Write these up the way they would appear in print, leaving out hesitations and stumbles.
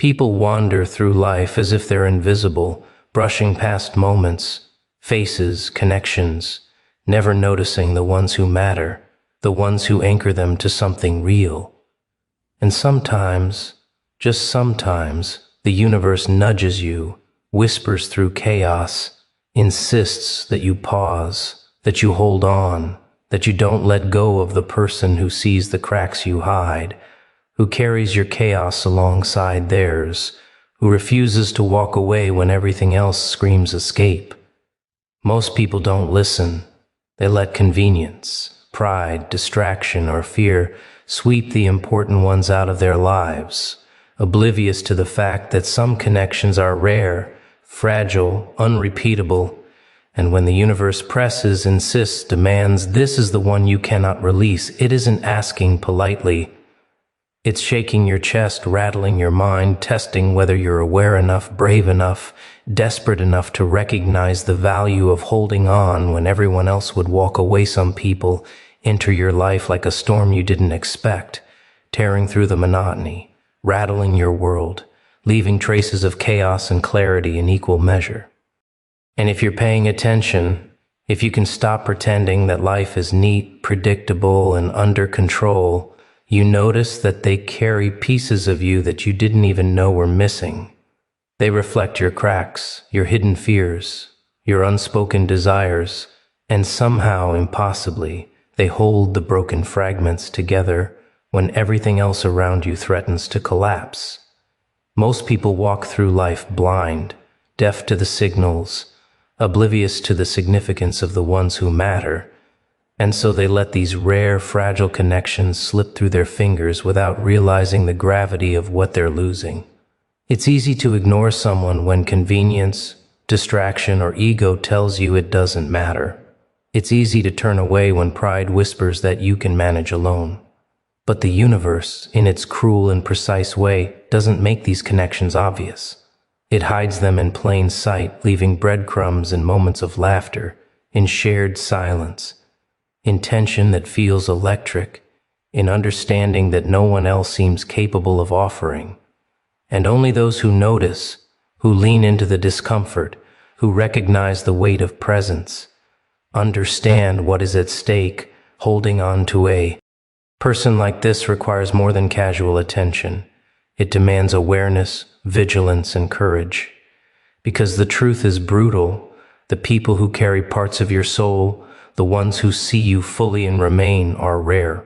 People wander through life as if they're invisible, brushing past moments, faces, connections, never noticing the ones who matter, the ones who anchor them to something real. And sometimes, just sometimes, the universe nudges you, whispers through chaos, insists that you pause, that you hold on, that you don't let go of the person who sees the cracks you hide, who carries your chaos alongside theirs, who refuses to walk away when everything else screams escape. Most people don't listen. They let convenience, pride, distraction, or fear sweep the important ones out of their lives, oblivious to the fact that some connections are rare, fragile, unrepeatable, and when the universe presses, insists, demands, this is the one you cannot release, it isn't asking politely. It's shaking your chest, rattling your mind, testing whether you're aware enough, brave enough, desperate enough to recognize the value of holding on when everyone else would walk away. Some people enter your life like a storm you didn't expect, tearing through the monotony, rattling your world, leaving traces of chaos and clarity in equal measure. And if you're paying attention, if you can stop pretending that life is neat, predictable, and under control, you notice that they carry pieces of you that you didn't even know were missing. They reflect your cracks, your hidden fears, your unspoken desires, and somehow, impossibly, they hold the broken fragments together when everything else around you threatens to collapse. Most people walk through life blind, deaf to the signals, oblivious to the significance of the ones who matter, and so they let these rare, fragile connections slip through their fingers without realizing the gravity of what they're losing. It's easy to ignore someone when convenience, distraction, or ego tells you it doesn't matter. It's easy to turn away when pride whispers that you can manage alone. But the universe, in its cruel and precise way, doesn't make these connections obvious. It hides them in plain sight, leaving breadcrumbs in moments of laughter, in shared silence, in tension that feels electric, in understanding that no one else seems capable of offering. And only those who notice, who lean into the discomfort, who recognize the weight of presence, understand what is at stake. Holding on to a person like this requires more than casual attention. It demands awareness, vigilance, and courage. Because the truth is brutal, the people who carry parts of your soul, the ones who see you fully and remain, are rare.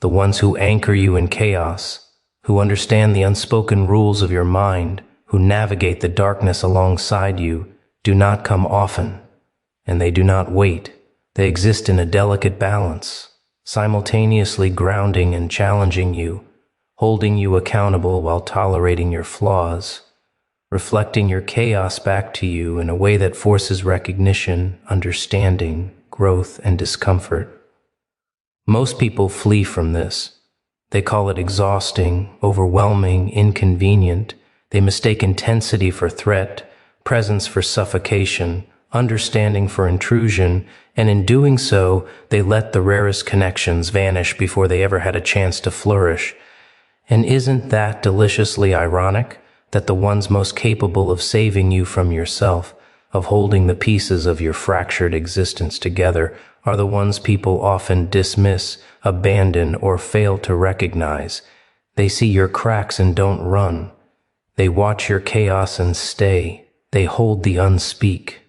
The ones who anchor you in chaos, who understand the unspoken rules of your mind, who navigate the darkness alongside you, do not come often, and they do not wait. They exist in a delicate balance, simultaneously grounding and challenging you, holding you accountable while tolerating your flaws, reflecting your chaos back to you in a way that forces recognition, understanding, growth, and discomfort. Most people flee from this. They call it exhausting, overwhelming, inconvenient. They mistake intensity for threat, presence for suffocation, understanding for intrusion, and in doing so, they let the rarest connections vanish before they ever had a chance to flourish. And isn't that deliciously ironic, that the ones most capable of saving you from yourself, of holding the pieces of your fractured existence together, are the ones people often dismiss, abandon, or fail to recognize? They see your cracks and don't run. They watch your chaos and stay. They hold the unspeak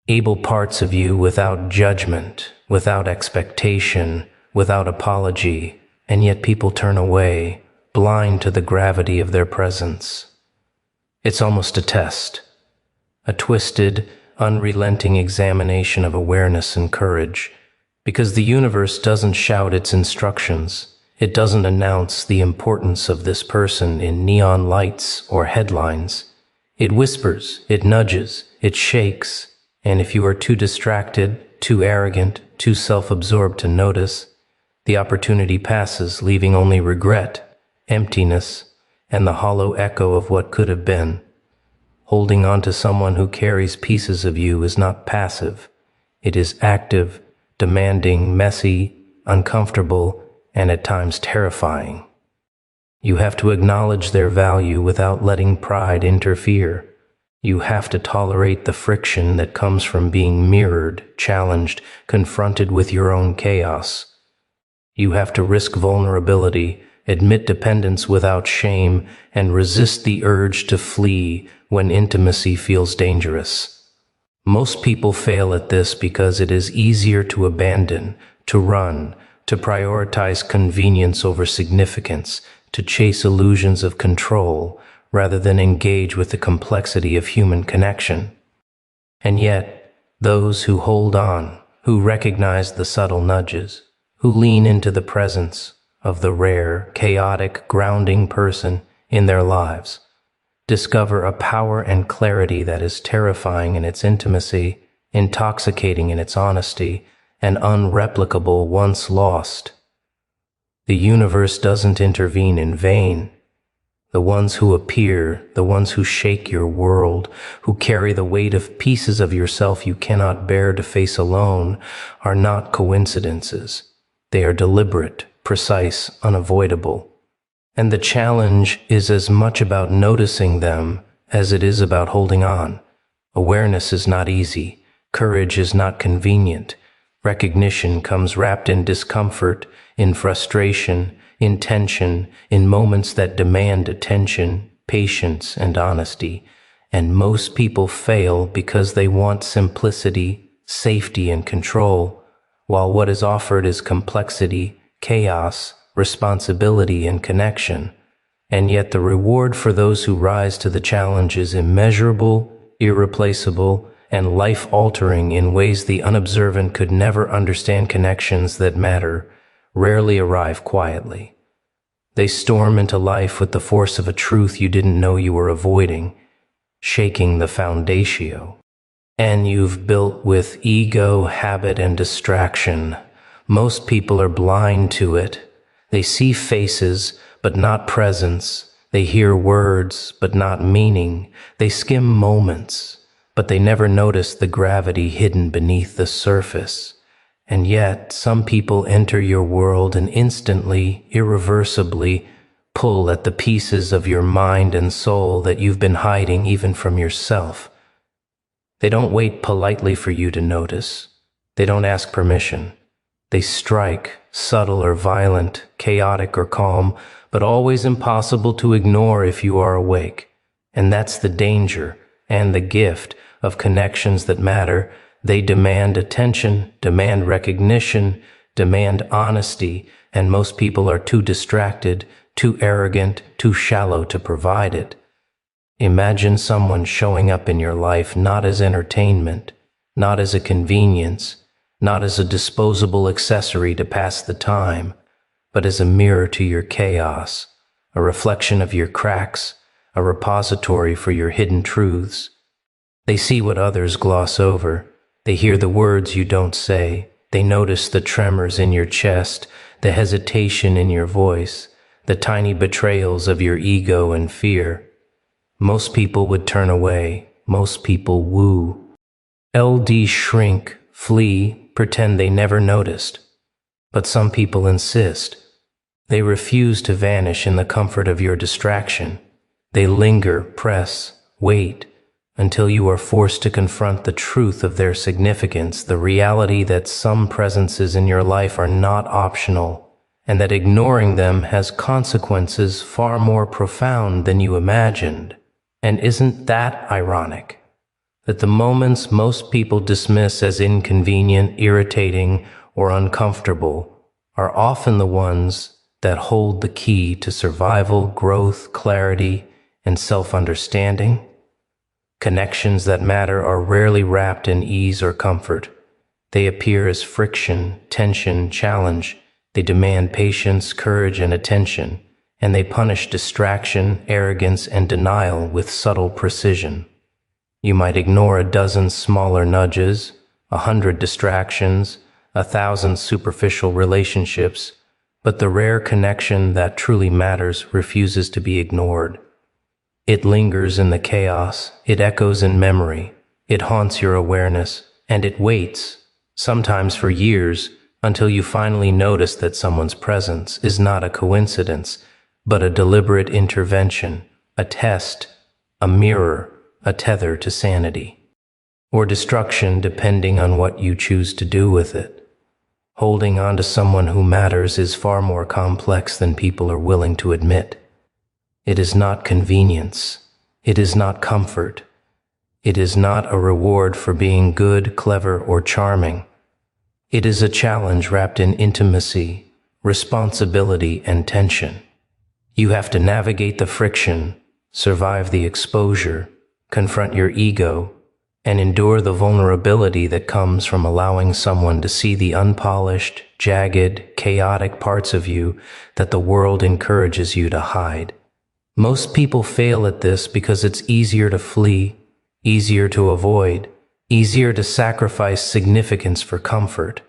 able parts of you without judgment, without expectation, without apology, and yet people turn away, blind to the gravity of their presence. It's almost a test. A twisted, unrelenting examination of awareness and courage, because the universe doesn't shout its instructions. It doesn't announce the importance of this person in neon lights or headlines. It whispers, it nudges, it shakes, and if you are too distracted, too arrogant, too self-absorbed to notice, the opportunity passes, leaving only regret, emptiness, and the hollow echo of what could have been. Holding on to someone who carries pieces of you is not passive. It is active, demanding, messy, uncomfortable, and at times terrifying. You have to acknowledge their value without letting pride interfere. You have to tolerate the friction that comes from being mirrored, challenged, confronted with your own chaos. You have to risk vulnerability, admit dependence without shame, and resist the urge to flee when intimacy feels dangerous. Most people fail at this because it is easier to abandon, to run, to prioritize convenience over significance, to chase illusions of control, rather than engage with the complexity of human connection. And yet, those who hold on, who recognize the subtle nudges, who lean into the presence of the rare, chaotic, grounding person in their lives, discover a power and clarity that is terrifying in its intimacy, intoxicating in its honesty, and unreplicable once lost. The universe doesn't intervene in vain. The ones who appear, the ones who shake your world, who carry the weight of pieces of yourself you cannot bear to face alone, are not coincidences. They are deliberate, precise, unavoidable. And the challenge is as much about noticing them as it is about holding on. Awareness is not easy. Courage is not convenient. Recognition comes wrapped in discomfort, in frustration, in tension, in moments that demand attention, patience, and honesty. And most people fail because they want simplicity, safety, and control, while what is offered is complexity, chaos, responsibility, and connection. And yet the reward for those who rise to the challenge is immeasurable, irreplaceable, and life-altering in ways the unobservant could never understand. Connections that matter rarely arrive quietly. They storm into life with the force of a truth you didn't know you were avoiding, shaking the foundatio. And you've built with ego, habit, and distraction. Most people are blind to it. They see faces, but not presence. They hear words, but not meaning. They skim moments, but they never notice the gravity hidden beneath the surface. And yet, some people enter your world and instantly, irreversibly, pull at the pieces of your mind and soul that you've been hiding even from yourself. They don't wait politely for you to notice. They don't ask permission. They strike, subtle or violent, chaotic or calm, but always impossible to ignore if you are awake. And that's the danger and the gift of connections that matter. They demand attention, demand recognition, demand honesty, and most people are too distracted, too arrogant, too shallow to provide it. Imagine someone showing up in your life not as entertainment, not as a convenience, not as a disposable accessory to pass the time, but as a mirror to your chaos, a reflection of your cracks, a repository for your hidden truths. They see what others gloss over. They hear the words you don't say. They notice the tremors in your chest, the hesitation in your voice, the tiny betrayals of your ego and fear. Most people would turn away. Most people woo. LD shrink, flee, pretend they never noticed. But some people insist. They refuse to vanish in the comfort of your distraction. They linger, press, wait, until you are forced to confront the truth of their significance, the reality that some presences in your life are not optional, and that ignoring them has consequences far more profound than you imagined. And isn't that ironic? That the moments most people dismiss as inconvenient, irritating, or uncomfortable are often the ones that hold the key to survival, growth, clarity, and self-understanding. Connections that matter are rarely wrapped in ease or comfort. They appear as friction, tension, challenge. They demand patience, courage, and attention, and they punish distraction, arrogance, and denial with subtle precision. You might ignore a dozen smaller nudges, 100 distractions, 1,000 superficial relationships, but the rare connection that truly matters refuses to be ignored. It lingers in the chaos, it echoes in memory, it haunts your awareness, and it waits, sometimes for years, until you finally notice that someone's presence is not a coincidence, but a deliberate intervention, a test, a mirror, a tether to sanity, or destruction depending on what you choose to do with it. Holding on to someone who matters is far more complex than people are willing to admit. It is not convenience. It is not comfort. It is not a reward for being good, clever, or charming. It is a challenge wrapped in intimacy, responsibility, and tension. You have to navigate the friction, survive the exposure, confront your ego, and endure the vulnerability that comes from allowing someone to see the unpolished, jagged, chaotic parts of you that the world encourages you to hide. Most people fail at this because it's easier to flee, easier to avoid, easier to sacrifice significance for comfort.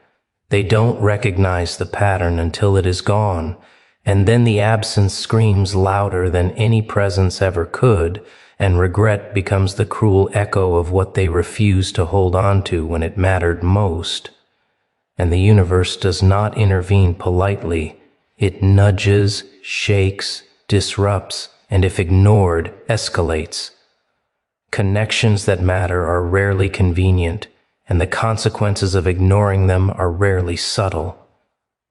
They don't recognize the pattern until it is gone, and then the absence screams louder than any presence ever could, and regret becomes the cruel echo of what they refused to hold on to when it mattered most. And the universe does not intervene politely. It nudges, shakes, disrupts, and if ignored, escalates. Connections that matter are rarely convenient, and the consequences of ignoring them are rarely subtle.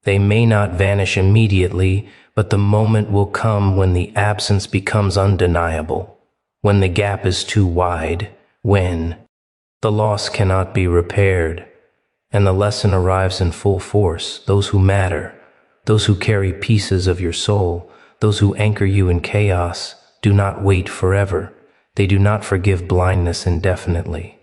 They may not vanish immediately, but the moment will come when the absence becomes undeniable, when the gap is too wide, when the loss cannot be repaired, and the lesson arrives in full force. Those who matter, those who carry pieces of your soul, those who anchor you in chaos, do not wait forever. They do not forgive blindness indefinitely.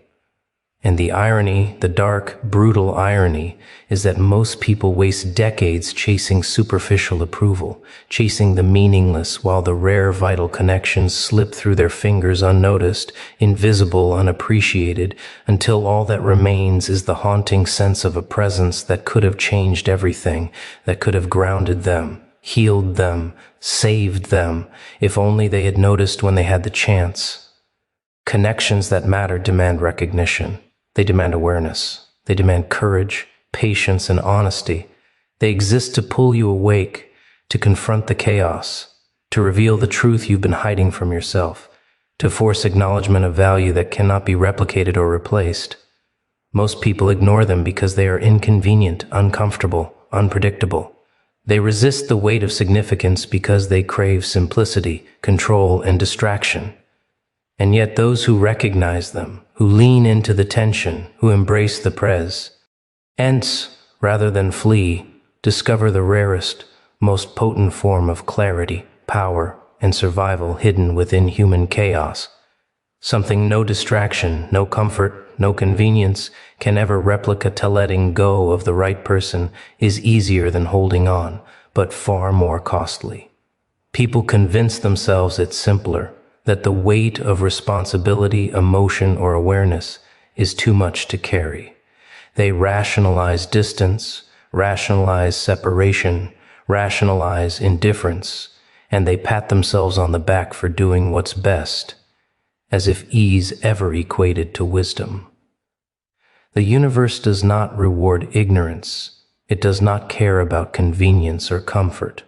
And the irony, the dark, brutal irony, is that most people waste decades chasing superficial approval, chasing the meaningless while the rare vital connections slip through their fingers unnoticed, invisible, unappreciated, until all that remains is the haunting sense of a presence that could have changed everything, that could have grounded them, healed them, saved them, if only they had noticed when they had the chance. Connections that matter demand recognition. They demand awareness. They demand courage, patience, and honesty. They exist to pull you awake, to confront the chaos, to reveal the truth you've been hiding from yourself, to force acknowledgement of value that cannot be replicated or replaced. Most people ignore them because they are inconvenient, uncomfortable, unpredictable. They resist the weight of significance because they crave simplicity, control, and distraction. And yet those who recognize them, who lean into the tension, who embrace the presence, rather than flee, discover the rarest, most potent form of clarity, power, and survival hidden within human chaos. Something no distraction, no comfort, no convenience can ever replicate. Letting go of the right person is easier than holding on, but far more costly. People convince themselves it's simpler, that the weight of responsibility, emotion, or awareness is too much to carry. They rationalize distance, rationalize separation, rationalize indifference, and they pat themselves on the back for doing what's best, as if ease ever equated to wisdom. The universe does not reward ignorance. It does not care about convenience or comfort.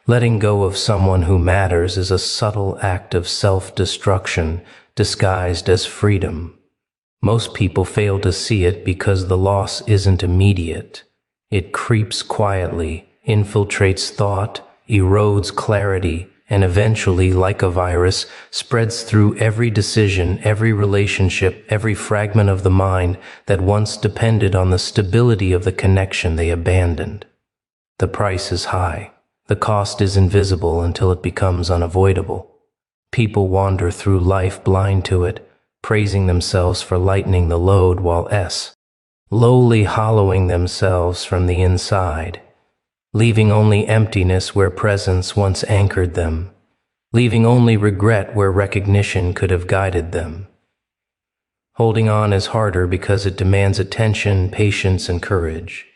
Letting go of someone who matters is a subtle act of self-destruction disguised as freedom. Most people fail to see it because the loss isn't immediate. It creeps quietly, infiltrates thought, erodes clarity, and eventually, like a virus, spreads through every decision, every relationship, every fragment of the mind that once depended on the stability of the connection they abandoned. The price is high. The cost is invisible until it becomes unavoidable. People wander through life blind to it, praising themselves for lightening the load while lowly hollowing themselves from the inside, leaving only emptiness where presence once anchored them, leaving only regret where recognition could have guided them. Holding on is harder because it demands attention, patience, and courage.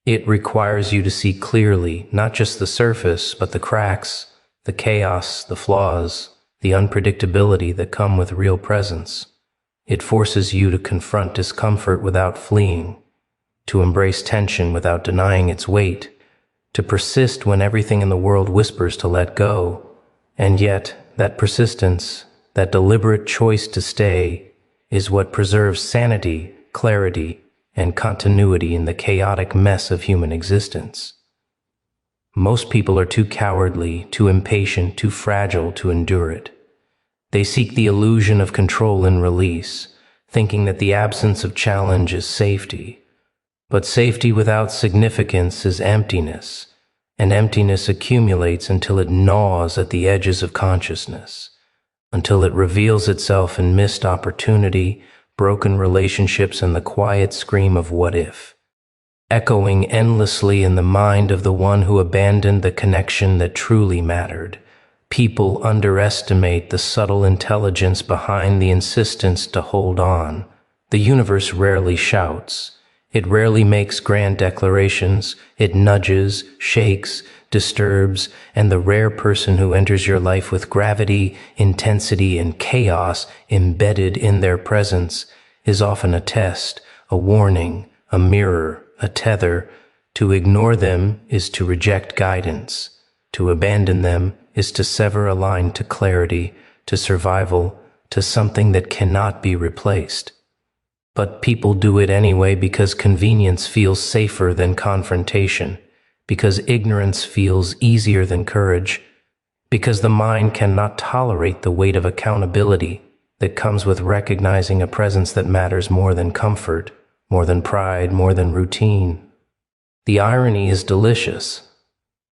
It requires you to see clearly, not just the surface, but the cracks, the chaos, the flaws, the unpredictability that come with real presence. It forces you to confront discomfort without fleeing, to embrace tension without denying its weight, to persist when everything in the world whispers to let go. And yet, that persistence, that deliberate choice to stay, is what preserves sanity, clarity, and continuity in the chaotic mess of human existence. Most people are too cowardly, too impatient, too fragile to endure it. They seek the illusion of control and release, thinking that the absence of challenge is safety. But safety without significance is emptiness, and emptiness accumulates until it gnaws at the edges of consciousness, until it reveals itself in missed opportunity, broken relationships, and the quiet scream of what if, echoing endlessly in the mind of the one who abandoned the connection that truly mattered. People underestimate the subtle intelligence behind the insistence to hold on. The universe rarely shouts. It rarely makes grand declarations. It nudges, shakes, disturbs, and the rare person who enters your life with gravity, intensity, and chaos embedded in their presence is often a test, a warning, a mirror, a tether. To ignore them is to reject guidance. To abandon them is to sever a line to clarity, to survival, to something that cannot be replaced. But people do it anyway because convenience feels safer than confrontation, because ignorance feels easier than courage, because the mind cannot tolerate the weight of accountability that comes with recognizing a presence that matters more than comfort, more than pride, more than routine. The irony is delicious.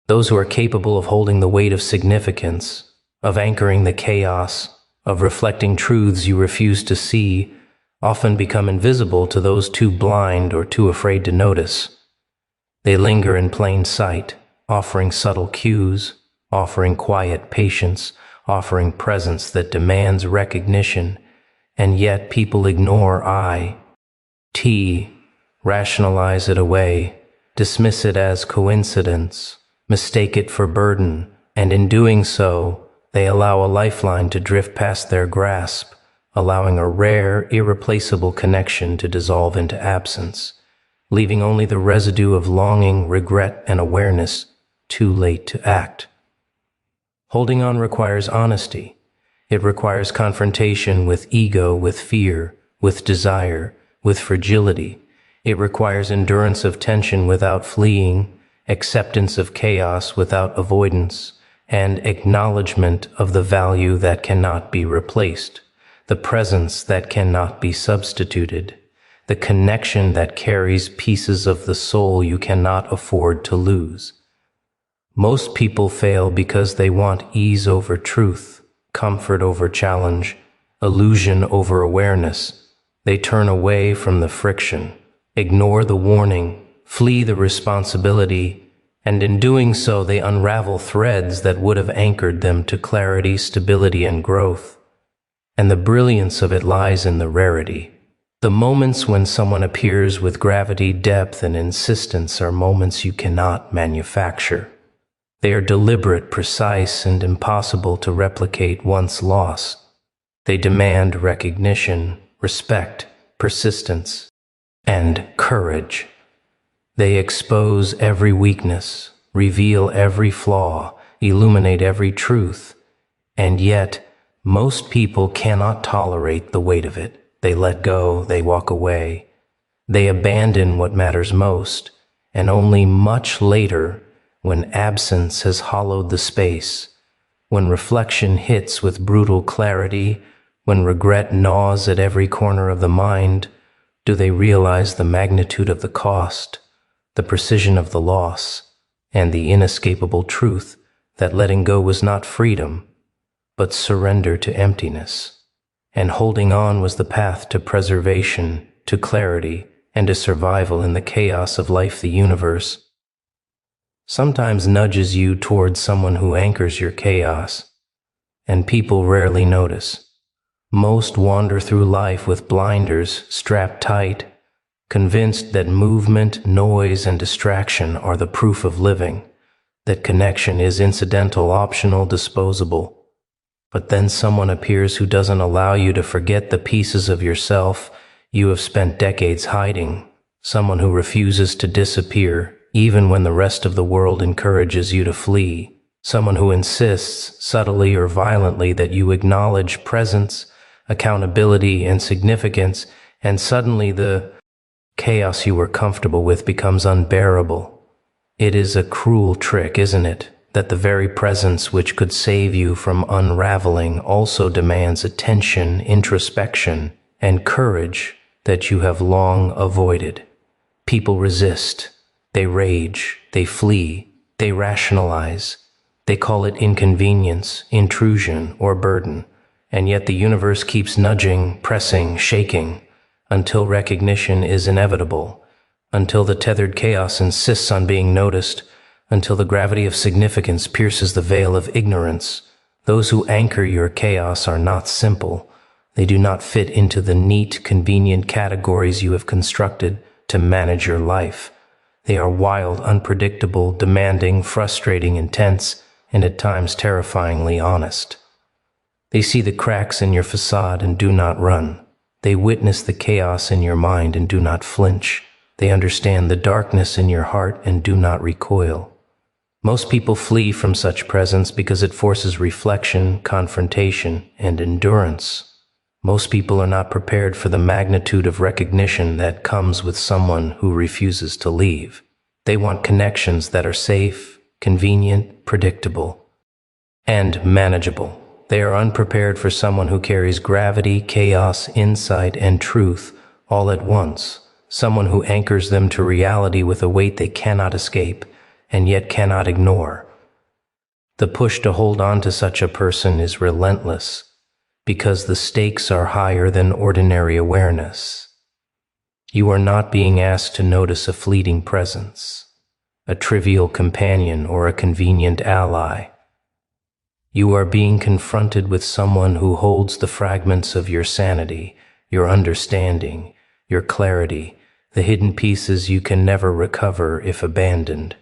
Those who are capable of holding the weight of significance, of anchoring the chaos, of reflecting truths you refuse to see, often become invisible to those too blind or too afraid to notice. They linger in plain sight, offering subtle cues, offering quiet patience, offering presence that demands recognition, and yet people ignore rationalize it away, dismiss it as coincidence, mistake it for burden, and in doing so, they allow a lifeline to drift past their grasp, allowing a rare, irreplaceable connection to dissolve into absence, leaving only the residue of longing, regret, and awareness too late to act. Holding on requires honesty. It requires confrontation with ego, with fear, with desire, with fragility. It requires endurance of tension without fleeing, acceptance of chaos without avoidance, and acknowledgement of the value that cannot be replaced, the presence that cannot be substituted, the connection that carries pieces of the soul you cannot afford to lose. Most people fail because they want ease over truth, comfort over challenge, illusion over awareness. They turn away from the friction, ignore the warning, flee the responsibility, and in doing so they unravel threads that would have anchored them to clarity, stability, and growth. And the brilliance of it lies in the rarity. The moments when someone appears with gravity, depth, and insistence are moments you cannot manufacture. They are deliberate, precise, and impossible to replicate once lost. They demand recognition, respect, persistence, and courage. They expose every weakness, reveal every flaw, illuminate every truth, and yet most people cannot tolerate the weight of it. They let go, they walk away, they abandon what matters most, and only much later, when absence has hollowed the space, when reflection hits with brutal clarity, when regret gnaws at every corner of the mind, do they realize the magnitude of the cost, the precision of the loss, and the inescapable truth that letting go was not freedom, but surrender to emptiness, and holding on was the path to preservation, to clarity, and to survival in the chaos of life. The universe sometimes nudges you towards someone who anchors your chaos, and people rarely notice. Most wander through life with blinders strapped tight, convinced that movement, noise, and distraction are the proof of living, that connection is incidental, optional, disposable. But then someone appears who doesn't allow you to forget the pieces of yourself you have spent decades hiding, someone who refuses to disappear, even when the rest of the world encourages you to flee. Someone who insists, subtly or violently, that you acknowledge presence, accountability, and significance, and suddenly the chaos you were comfortable with becomes unbearable. It is a cruel trick, isn't it, that the very presence which could save you from unraveling also demands attention, introspection, and courage that you have long avoided. People resist, they rage, they flee, they rationalize, they call it inconvenience, intrusion, or burden, and yet the universe keeps nudging, pressing, shaking, until recognition is inevitable, until the tethered chaos insists on being noticed, until the gravity of significance pierces the veil of ignorance. Those who anchor your chaos are not simple. They do not fit into the neat, convenient categories you have constructed to manage your life. They are wild, unpredictable, demanding, frustrating, intense, and at times terrifyingly honest. They see the cracks in your facade and do not run. They witness the chaos in your mind and do not flinch. They understand the darkness in your heart and do not recoil. Most people flee from such presence because it forces reflection, confrontation, and endurance. Most people are not prepared for the magnitude of recognition that comes with someone who refuses to leave. They want connections that are safe, convenient, predictable, and manageable. They are unprepared for someone who carries gravity, chaos, insight, and truth all at once. Someone who anchors them to reality with a weight they cannot escape and yet cannot ignore. The push to hold on to such a person is relentless because the stakes are higher than ordinary awareness. You are not being asked to notice a fleeting presence, a trivial companion, or a convenient ally. You are being confronted with someone who holds the fragments of your sanity, your understanding, your clarity, the hidden pieces you can never recover if abandoned.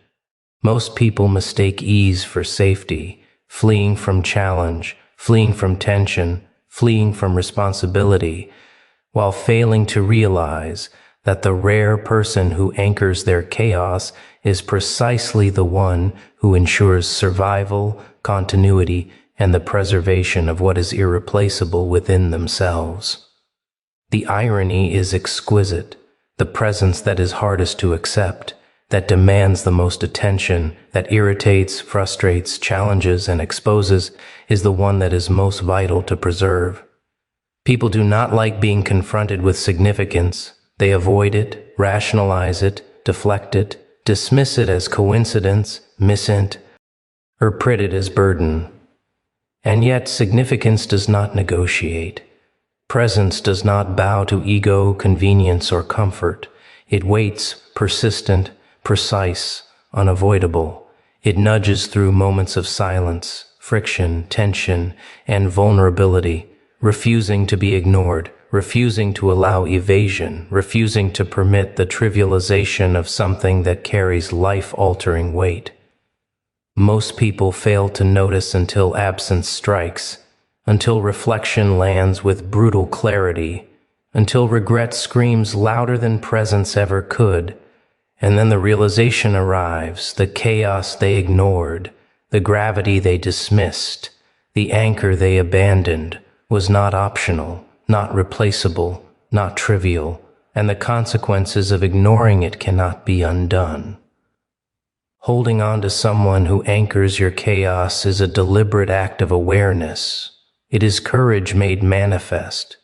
Most people mistake ease for safety, fleeing from challenge, fleeing from tension, fleeing from responsibility, while failing to realize that the rare person who anchors their chaos is precisely the one who ensures survival, continuity, and the preservation of what is irreplaceable within themselves. The irony is exquisite. The presence that is hardest to accept, that demands the most attention, that irritates, frustrates, challenges, and exposes, is the one that is most vital to preserve. People do not like being confronted with significance. They avoid it, rationalize it, deflect it, dismiss it as coincidence, misint, or prit it as burden. And yet significance does not negotiate. Presence does not bow to ego, convenience, or comfort. It waits, persistent, precise, unavoidable. It nudges through moments of silence, friction, tension, and vulnerability, refusing to be ignored, refusing to allow evasion, refusing to permit the trivialization of something that carries life-altering weight. Most people fail to notice until absence strikes, until reflection lands with brutal clarity, until regret screams louder than presence ever could, and then the realization arrives, the chaos they ignored, the gravity they dismissed, the anchor they abandoned was not optional, not replaceable, not trivial, and the consequences of ignoring it cannot be undone. Holding on to someone who anchors your chaos is a deliberate act of awareness. It is courage made manifest.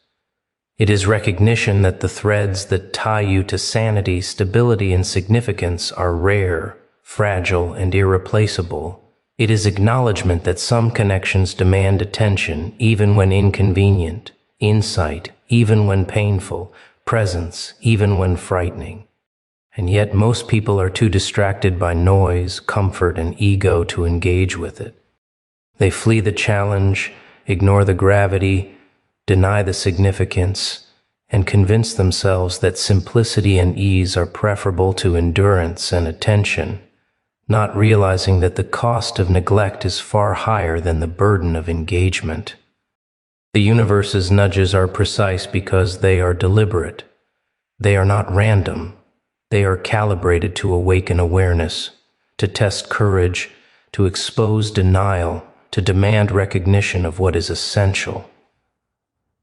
It is recognition that the threads that tie you to sanity, stability, and significance are rare, fragile, and irreplaceable. It is acknowledgement that some connections demand attention, even when inconvenient, insight, even when painful, presence, even when frightening. And yet most people are too distracted by noise, comfort, and ego to engage with it. They flee the challenge, ignore the gravity, deny the significance, and convince themselves that simplicity and ease are preferable to endurance and attention, not realizing that the cost of neglect is far higher than the burden of engagement. The universe's nudges are precise because they are deliberate. They are not random. They are calibrated to awaken awareness, to test courage, to expose denial, to demand recognition of what is essential.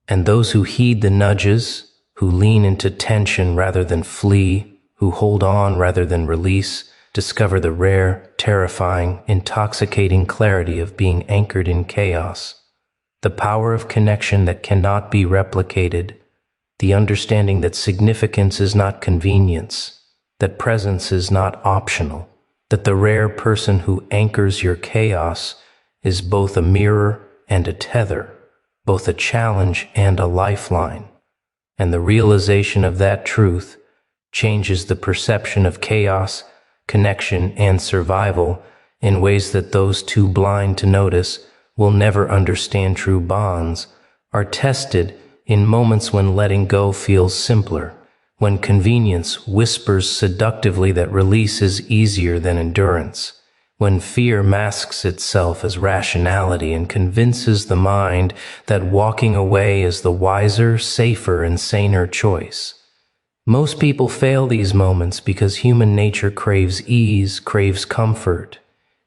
And those who heed the nudges, who lean into tension rather than flee, who hold on rather than release, discover the rare, terrifying, intoxicating clarity of being anchored in chaos, the power of connection that cannot be replicated, the understanding that significance is not convenience, that presence is not optional, that the rare person who anchors your chaos is both a mirror and a tether, both a challenge and a lifeline. And the realization of that truth changes the perception of chaos, connection, and survival in ways that those too blind to notice will never understand. True bonds are tested in moments when letting go feels simpler, when convenience whispers seductively that release is easier than endurance, when fear masks itself as rationality and convinces the mind that walking away is the wiser, safer, and saner choice. Most people fail these moments because human nature craves ease, craves comfort,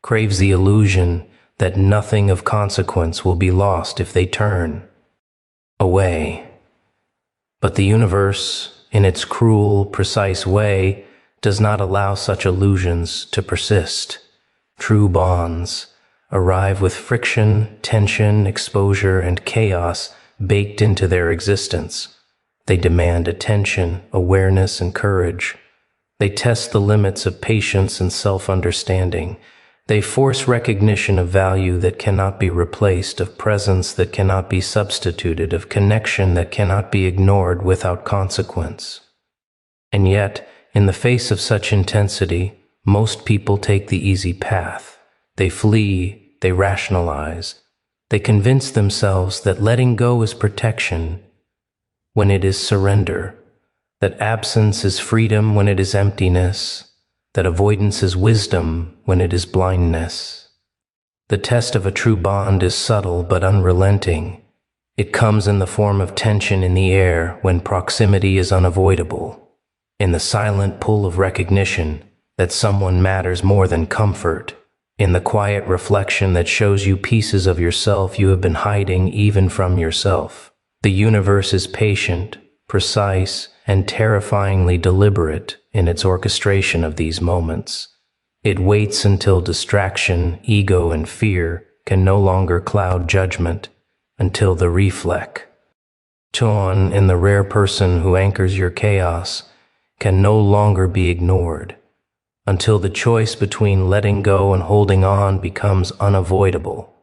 craves the illusion that nothing of consequence will be lost if they turn away. But the universe, in its cruel, precise way, does not allow such illusions to persist. True bonds arrive with friction, tension, exposure, and chaos baked into their existence. They demand attention, awareness, and courage. They test the limits of patience and self-understanding. They force recognition of value that cannot be replaced, of presence that cannot be substituted, of connection that cannot be ignored without consequence. And yet, in the face of such intensity, most people take the easy path. They flee, they rationalize, they convince themselves that letting go is protection when it is surrender, that absence is freedom when it is emptiness, that avoidance is wisdom when it is blindness. The test of a true bond is subtle but unrelenting. It comes in the form of tension in the air when proximity is unavoidable, in the silent pull of recognition that someone matters more than comfort, in the quiet reflection that shows you pieces of yourself you have been hiding even from yourself. The universe is patient, precise, and terrifyingly deliberate in its orchestration of these moments. It waits until distraction, ego, and fear can no longer cloud judgment, until the reflex tone in the rare person who anchors your chaos can no longer be ignored, until the choice between letting go and holding on becomes unavoidable.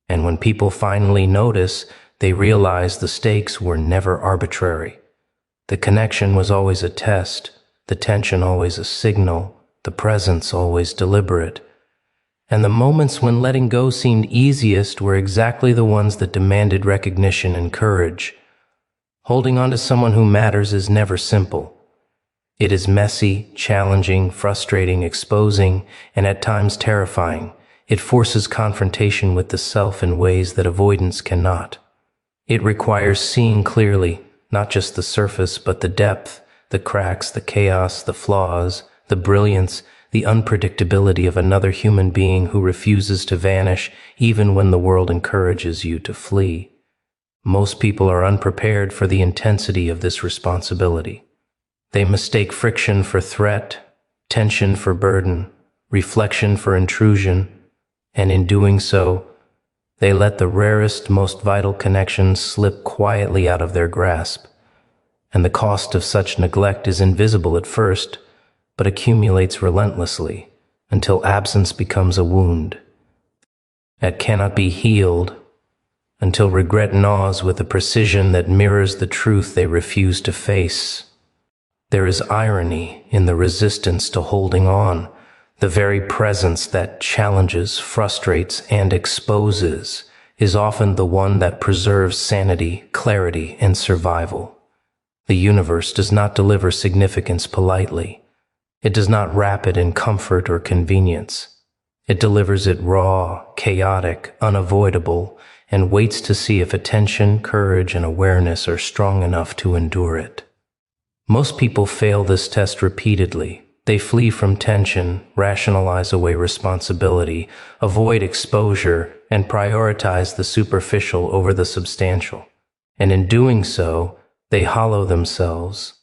And when people finally notice, they realize the stakes were never arbitrary. The connection was always a test, the tension always a signal, the presence always deliberate. And the moments when letting go seemed easiest were exactly the ones that demanded recognition and courage. Holding on to someone who matters is never simple. It is messy, challenging, frustrating, exposing, and at times terrifying. It forces confrontation with the self in ways that avoidance cannot. It requires seeing clearly, not just the surface, but the depth, the cracks, the chaos, the flaws, the brilliance, the unpredictability of another human being who refuses to vanish even when the world encourages you to flee. Most people are unprepared for the intensity of this responsibility. They mistake friction for threat, tension for burden, reflection for intrusion, and in doing so, they let the rarest, most vital connections slip quietly out of their grasp. And the cost of such neglect is invisible at first, but accumulates relentlessly until absence becomes a wound that cannot be healed, until regret gnaws with a precision that mirrors the truth they refuse to face. There is irony in the resistance to holding on, the very presence that challenges, frustrates, and exposes is often the one that preserves sanity, clarity, and survival. The universe does not deliver significance politely. It does not wrap it in comfort or convenience. It delivers it raw, chaotic, unavoidable, and waits to see if attention, courage, and awareness are strong enough to endure it. Most people fail this test repeatedly. They flee from tension, rationalize away responsibility, avoid exposure, and prioritize the superficial over the substantial. And in doing so, they hollow themselves,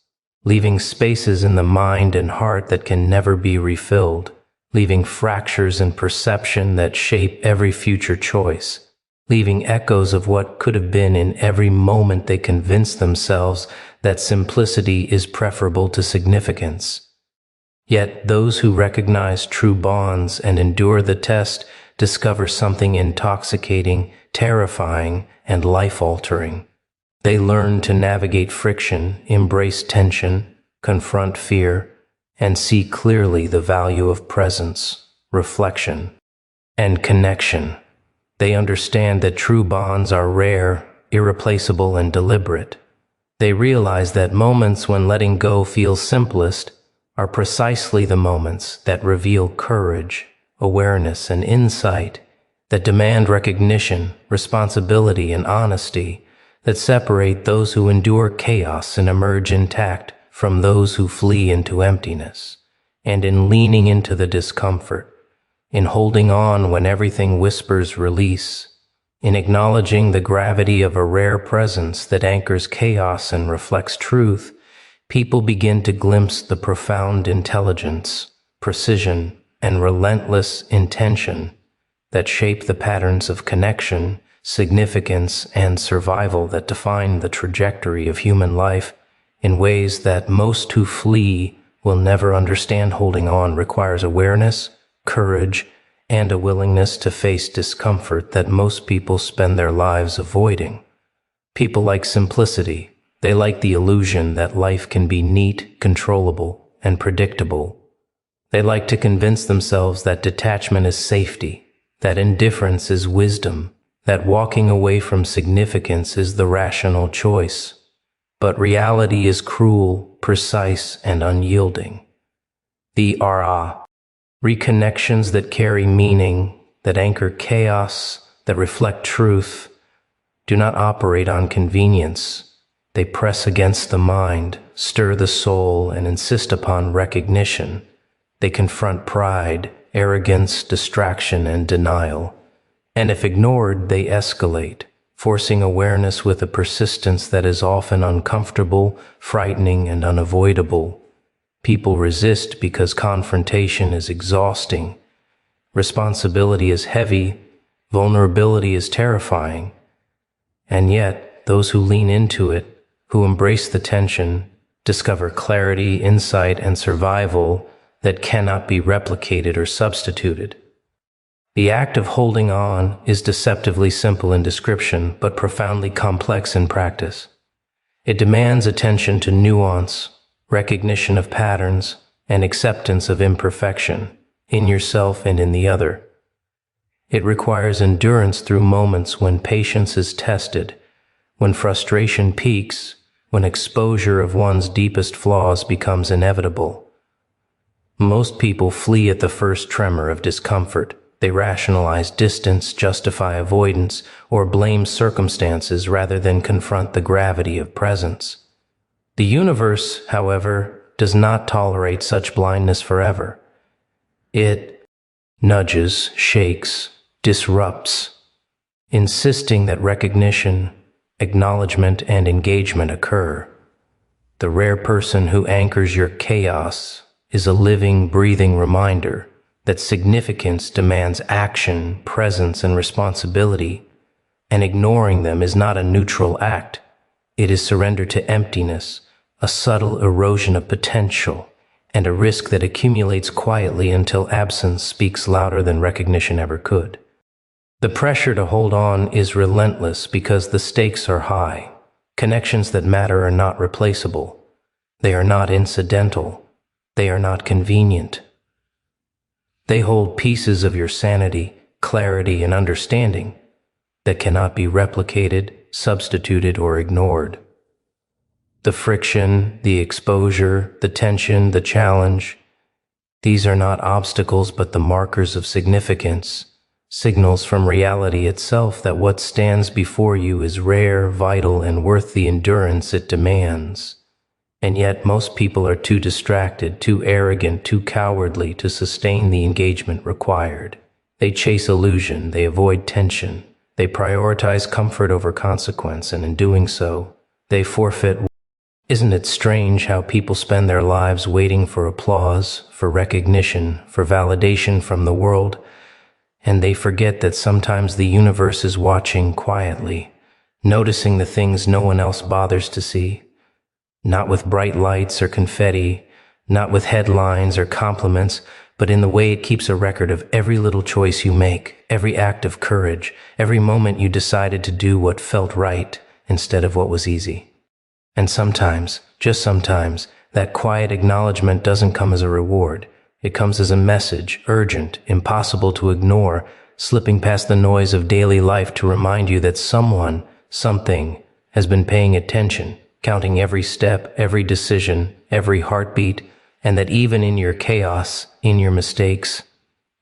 leaving spaces in the mind and heart that can never be refilled, leaving fractures in perception that shape every future choice, leaving echoes of what could have been in every moment they convince themselves that simplicity is preferable to significance. Yet those who recognize true bonds and endure the test discover something intoxicating, terrifying, and life-altering. They learn to navigate friction, embrace tension, confront fear, and see clearly the value of presence, reflection, and connection. They understand that true bonds are rare, irreplaceable, and deliberate. They realize that moments when letting go feels simplest are precisely the moments that reveal courage, awareness, and insight, that demand recognition, responsibility, and honesty, that separate those who endure chaos and emerge intact from those who flee into emptiness. And in leaning into the discomfort, in holding on when everything whispers release, in acknowledging the gravity of a rare presence that anchors chaos and reflects truth, people begin to glimpse the profound intelligence, precision, and relentless intention that shape the patterns of connection, significance, and survival that define the trajectory of human life in ways that most who flee will never understand. Holding on requires awareness, courage, and a willingness to face discomfort that most people spend their lives avoiding. People like simplicity. They like the illusion that life can be neat, controllable, and predictable. They like to convince themselves that detachment is safety, that indifference is wisdom, that walking away from significance is the rational choice. But reality is cruel, precise, and unyielding. The reconnections that carry meaning, that anchor chaos, that reflect truth, do not operate on convenience. They press against the mind, stir the soul, and insist upon recognition. They confront pride, arrogance, distraction, and denial. And if ignored, they escalate, forcing awareness with a persistence that is often uncomfortable, frightening, and unavoidable. People resist because confrontation is exhausting, responsibility is heavy, vulnerability is terrifying. And yet, those who lean into it, who embrace the tension, discover clarity, insight, and survival that cannot be replicated or substituted. The act of holding on is deceptively simple in description, but profoundly complex in practice. It demands attention to nuance, recognition of patterns, and acceptance of imperfection in yourself and in the other. It requires endurance through moments when patience is tested, when frustration peaks, when exposure of one's deepest flaws becomes inevitable. Most people flee at the first tremor of discomfort. They rationalize distance, justify avoidance, or blame circumstances rather than confront the gravity of presence. The universe, however, does not tolerate such blindness forever. It nudges, shakes, disrupts, insisting that recognition, acknowledgement, and engagement occur. The rare person who anchors your chaos is a living, breathing reminder that significance demands action, presence, and responsibility, and ignoring them is not a neutral act. It is surrender to emptiness, a subtle erosion of potential, and a risk that accumulates quietly until absence speaks louder than recognition ever could. The pressure to hold on is relentless because the stakes are high. Connections that matter are not replaceable. They are not incidental. They are not convenient. They hold pieces of your sanity, clarity, and understanding that cannot be replicated, substituted, or ignored. The friction, the exposure, the tension, the challenge, these are not obstacles but the markers of significance, signals from reality itself that what stands before you is rare, vital, and worth the endurance it demands. And yet most people are too distracted, too arrogant, too cowardly to sustain the engagement required. They chase illusion, they avoid tension, they prioritize comfort over consequence, and in doing so, they forfeit. Isn't it strange how people spend their lives waiting for applause, for recognition, for validation from the world, and they forget that sometimes the universe is watching quietly, noticing the things no one else bothers to see? Not with bright lights or confetti, not with headlines or compliments, but in the way it keeps a record of every little choice you make, every act of courage, every moment you decided to do what felt right instead of what was easy. And sometimes, just sometimes, that quiet acknowledgement doesn't come as a reward. It comes as a message, urgent, impossible to ignore, slipping past the noise of daily life to remind you that someone, something, has been paying attention, counting every step, every decision, every heartbeat, and that even in your chaos, in your mistakes,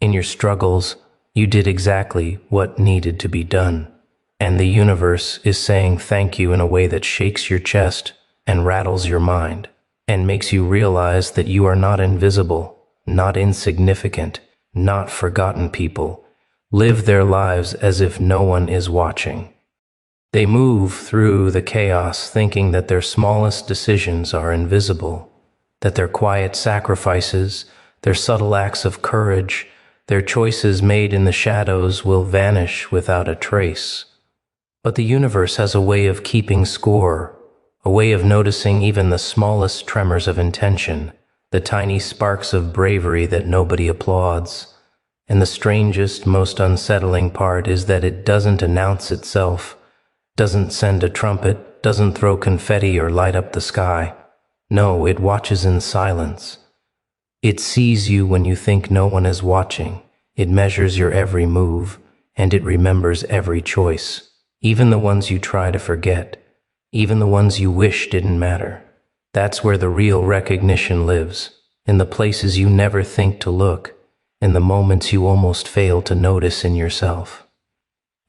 in your struggles, you did exactly what needed to be done. And the universe is saying thank you in a way that shakes your chest and rattles your mind and makes you realize that you are not invisible, not insignificant, not forgotten. People live their lives as if no one is watching. They move through the chaos thinking that their smallest decisions are invisible, that their quiet sacrifices, their subtle acts of courage, their choices made in the shadows will vanish without a trace. But the universe has a way of keeping score, a way of noticing even the smallest tremors of intention, the tiny sparks of bravery that nobody applauds. And the strangest, most unsettling part is that it doesn't announce itself, doesn't send a trumpet, doesn't throw confetti or light up the sky. No, it watches in silence. It sees you when you think no one is watching. It measures your every move, and it remembers every choice, even the ones you try to forget, even the ones you wish didn't matter. That's where the real recognition lives, in the places you never think to look, in the moments you almost fail to notice in yourself.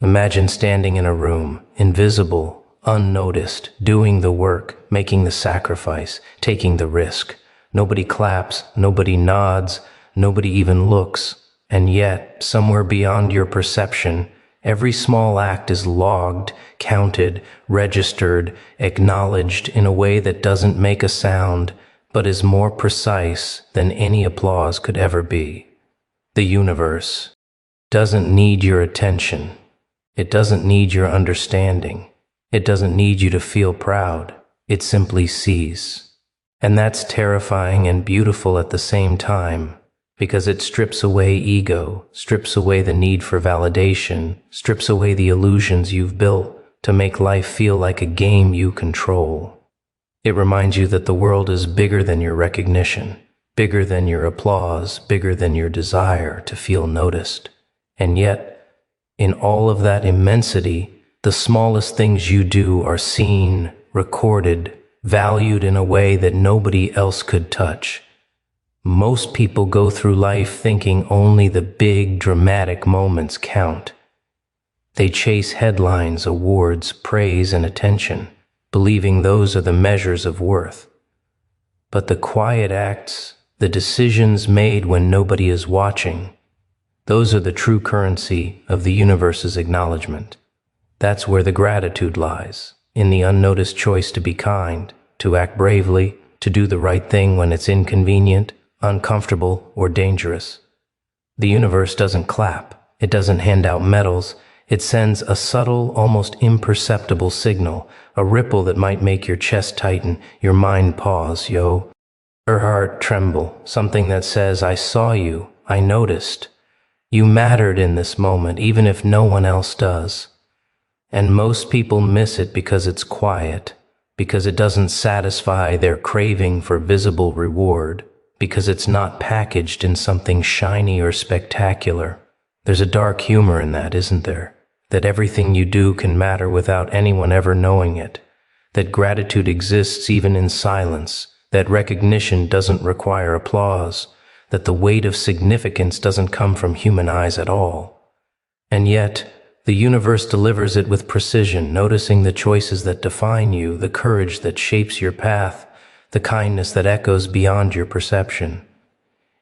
Imagine standing in a room, invisible, unnoticed, doing the work, making the sacrifice, taking the risk. Nobody claps, nobody nods, nobody even looks, and yet, somewhere beyond your perception, every small act is logged, counted, registered, acknowledged in a way that doesn't make a sound, but is more precise than any applause could ever be. The universe doesn't need your attention. It doesn't need your understanding. It doesn't need you to feel proud. It simply sees. And that's terrifying and beautiful at the same time, because it strips away ego, strips away the need for validation, strips away the illusions you've built to make life feel like a game you control. It reminds you that the world is bigger than your recognition, bigger than your applause, bigger than your desire to feel noticed. And yet, in all of that immensity, the smallest things you do are seen, recorded, valued in a way that nobody else could touch. Most people go through life thinking only the big, dramatic moments count. They chase headlines, awards, praise, and attention, believing those are the measures of worth. But the quiet acts, the decisions made when nobody is watching, those are the true currency of the universe's acknowledgement. That's where the gratitude lies, in the unnoticed choice to be kind, to act bravely, to do the right thing when it's inconvenient, uncomfortable, or dangerous. The universe doesn't clap. It doesn't hand out medals. It sends a subtle, almost imperceptible signal, a ripple that might make your chest tighten, your mind pause, your heart tremble, something that says, I saw you, I noticed. You mattered in this moment, even if no one else does. And most people miss it because it's quiet, because it doesn't satisfy their craving for visible reward, because it's not packaged in something shiny or spectacular. There's a dark humor in that, isn't there? That everything you do can matter without anyone ever knowing it. That gratitude exists even in silence. That recognition doesn't require applause. That the weight of significance doesn't come from human eyes at all. And yet, the universe delivers it with precision, noticing the choices that define you, the courage that shapes your path, the kindness that echoes beyond your perception.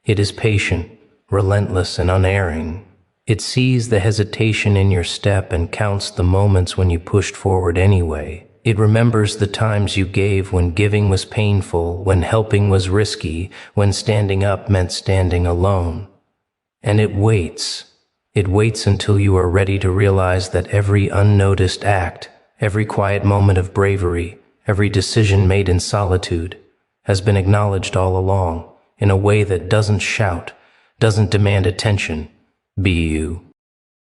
It is patient, relentless, and unerring. It sees the hesitation in your step and counts the moments when you pushed forward anyway. It remembers the times you gave when giving was painful, when helping was risky, when standing up meant standing alone. And it waits. It waits until you are ready to realize that every unnoticed act, every quiet moment of bravery, every decision made in solitude, has been acknowledged all along, in a way that doesn't shout, doesn't demand attention. Be you.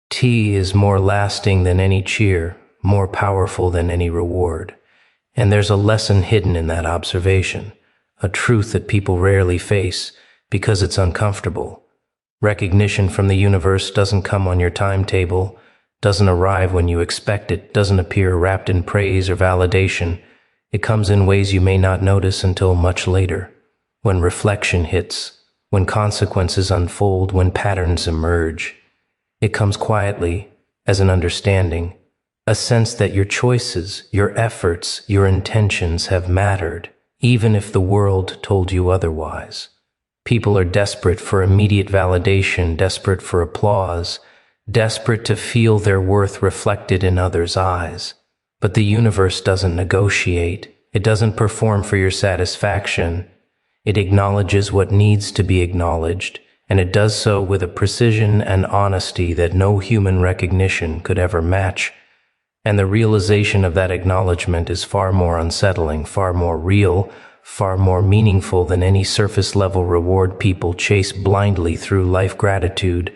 Tea is more lasting than any cheer, more powerful than any reward. And there's a lesson hidden in that observation, a truth that people rarely face because it's uncomfortable. Recognition from the universe doesn't come on your timetable, doesn't arrive when you expect it, doesn't appear wrapped in praise or validation. It comes in ways you may not notice until much later, when reflection hits, when consequences unfold, when patterns emerge. It comes quietly, as an understanding, a sense that your choices, your efforts, your intentions have mattered, even if the world told you otherwise. People are desperate for immediate validation, desperate for applause, desperate to feel their worth reflected in others' eyes. But the universe doesn't negotiate. It doesn't perform for your satisfaction. It acknowledges what needs to be acknowledged, and it does so with a precision and honesty that no human recognition could ever match. And the realization of that acknowledgement is far more unsettling, far more real, far more meaningful than any surface-level reward people chase blindly through life. Gratitude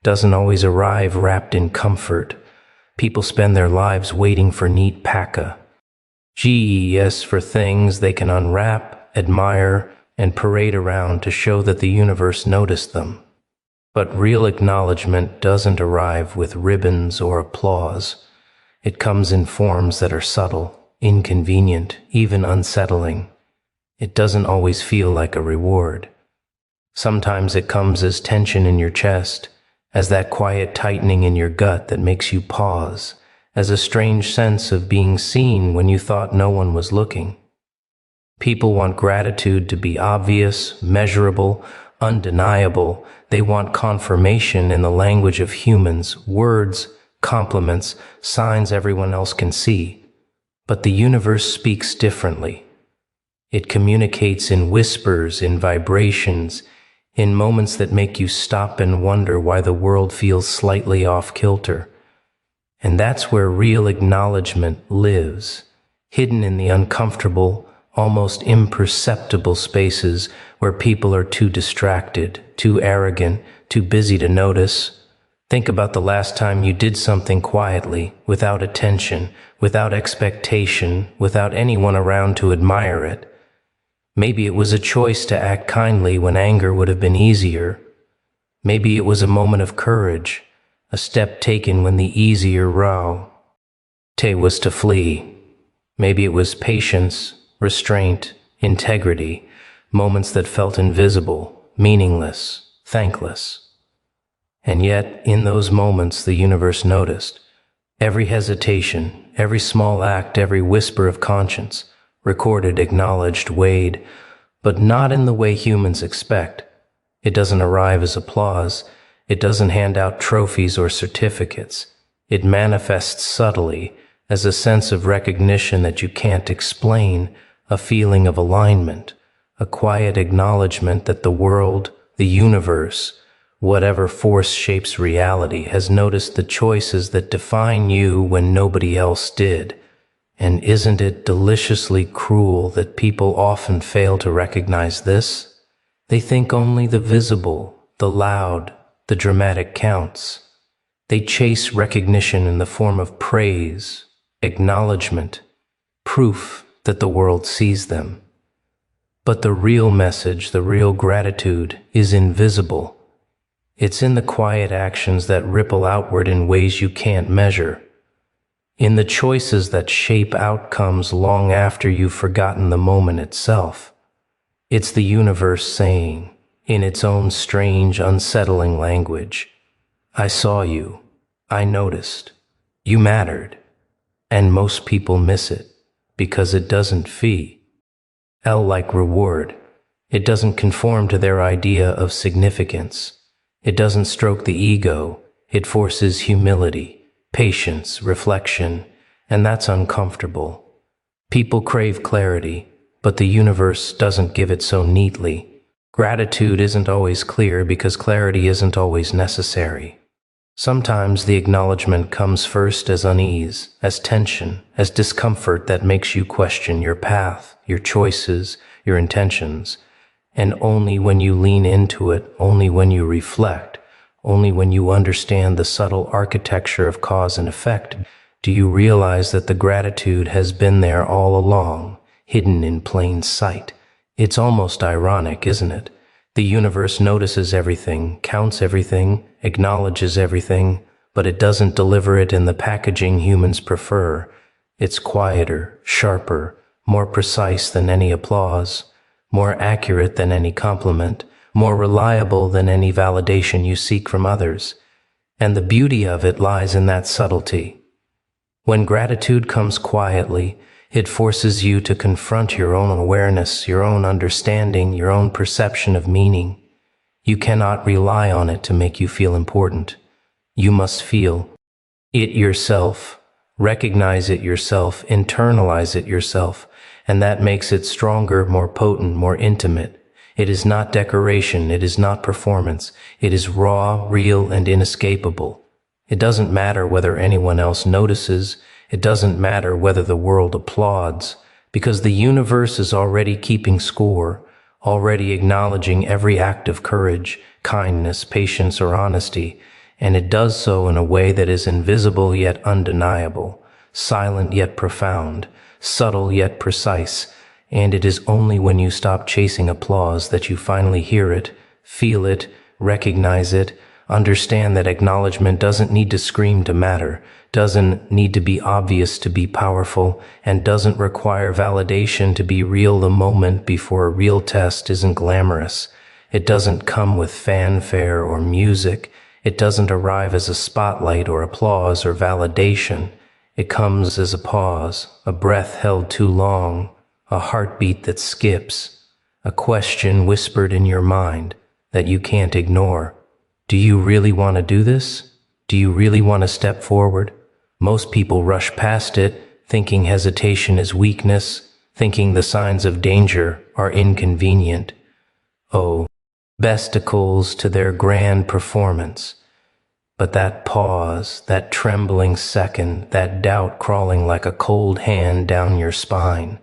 doesn't always arrive wrapped in comfort. People spend their lives waiting for neat GES for things they can unwrap, admire, and parade around to show that the universe noticed them. But real acknowledgement doesn't arrive with ribbons or applause. It comes in forms that are subtle, inconvenient, even unsettling. It doesn't always feel like a reward. Sometimes it comes as tension in your chest, as that quiet tightening in your gut that makes you pause, as a strange sense of being seen when you thought no one was looking. People want gratitude to be obvious, measurable, undeniable. They want confirmation in the language of humans, words, compliments, signs everyone else can see. But the universe speaks differently. It communicates in whispers, in vibrations, in moments that make you stop and wonder why the world feels slightly off kilter. And that's where real acknowledgement lives, hidden in the uncomfortable, almost imperceptible spaces where people are too distracted, too arrogant, too busy to notice. Think about the last time you did something quietly, without attention, without expectation, without anyone around to admire it. Maybe it was a choice to act kindly when anger would have been easier. Maybe it was a moment of courage, a step taken when the easier route was to flee. Maybe it was patience, restraint, integrity, moments that felt invisible, meaningless, thankless. And yet, in those moments, the universe noticed. Every hesitation, every small act, every whisper of conscience, recorded, acknowledged, weighed, but not in the way humans expect. It doesn't arrive as applause. It doesn't hand out trophies or certificates. It manifests subtly as a sense of recognition that you can't explain, a feeling of alignment, a quiet acknowledgement that the world, the universe, whatever force shapes reality, has noticed the choices that define you when nobody else did. And isn't it deliciously cruel that people often fail to recognize this? They think only the visible, the loud, the dramatic counts. They chase recognition in the form of praise, acknowledgement, proof that the world sees them. But the real message, the real gratitude, is invisible. It's in the quiet actions that ripple outward in ways you can't measure, in the choices that shape outcomes long after you've forgotten the moment itself. It's the universe saying, in its own strange, unsettling language, I saw you, I noticed, you mattered. And most people miss it because it doesn't fee. L like reward. It doesn't conform to their idea of significance. It doesn't stroke the ego. It forces humility, patience, reflection, and that's uncomfortable. People crave clarity, but the universe doesn't give it so neatly. Gratitude isn't always clear because clarity isn't always necessary. Sometimes the acknowledgement comes first as unease, as tension, as discomfort that makes you question your path, your choices, your intentions. And only when you lean into it, only when you reflect, only when you understand the subtle architecture of cause and effect, do you realize that the gratitude has been there all along, hidden in plain sight. It's almost ironic, isn't it? The universe notices everything, counts everything, acknowledges everything, but it doesn't deliver it in the packaging humans prefer. It's quieter, sharper, more precise than any applause, more accurate than any compliment, more reliable than any validation you seek from others. And the beauty of it lies in that subtlety. When gratitude comes quietly, it forces you to confront your own awareness, your own understanding, your own perception of meaning. You cannot rely on it to make you feel important. You must feel it yourself, recognize it yourself, internalize it yourself, and that makes it stronger, more potent, more intimate. It is not decoration, it is not performance. It is raw, real, and inescapable. It doesn't matter whether anyone else notices. It doesn't matter whether the world applauds, because the universe is already keeping score, already acknowledging every act of courage, kindness, patience, or honesty, and it does so in a way that is invisible yet undeniable, silent yet profound, subtle yet precise, and it is only when you stop chasing applause that you finally hear it, feel it, recognize it, understand that acknowledgement doesn't need to scream to matter, doesn't need to be obvious to be powerful, and doesn't require validation to be real. The moment before a real test isn't glamorous. It doesn't come with fanfare or music. It doesn't arrive as a spotlight or applause or validation. It comes as a pause, a breath held too long, a heartbeat that skips, a question whispered in your mind that you can't ignore. Do you really want to do this? Do you really want to step forward? Most people rush past it, thinking hesitation is weakness, thinking the signs of danger are inconvenient. Oh, obstacles to their grand performance. But that pause, that trembling second, that doubt crawling like a cold hand down your spine,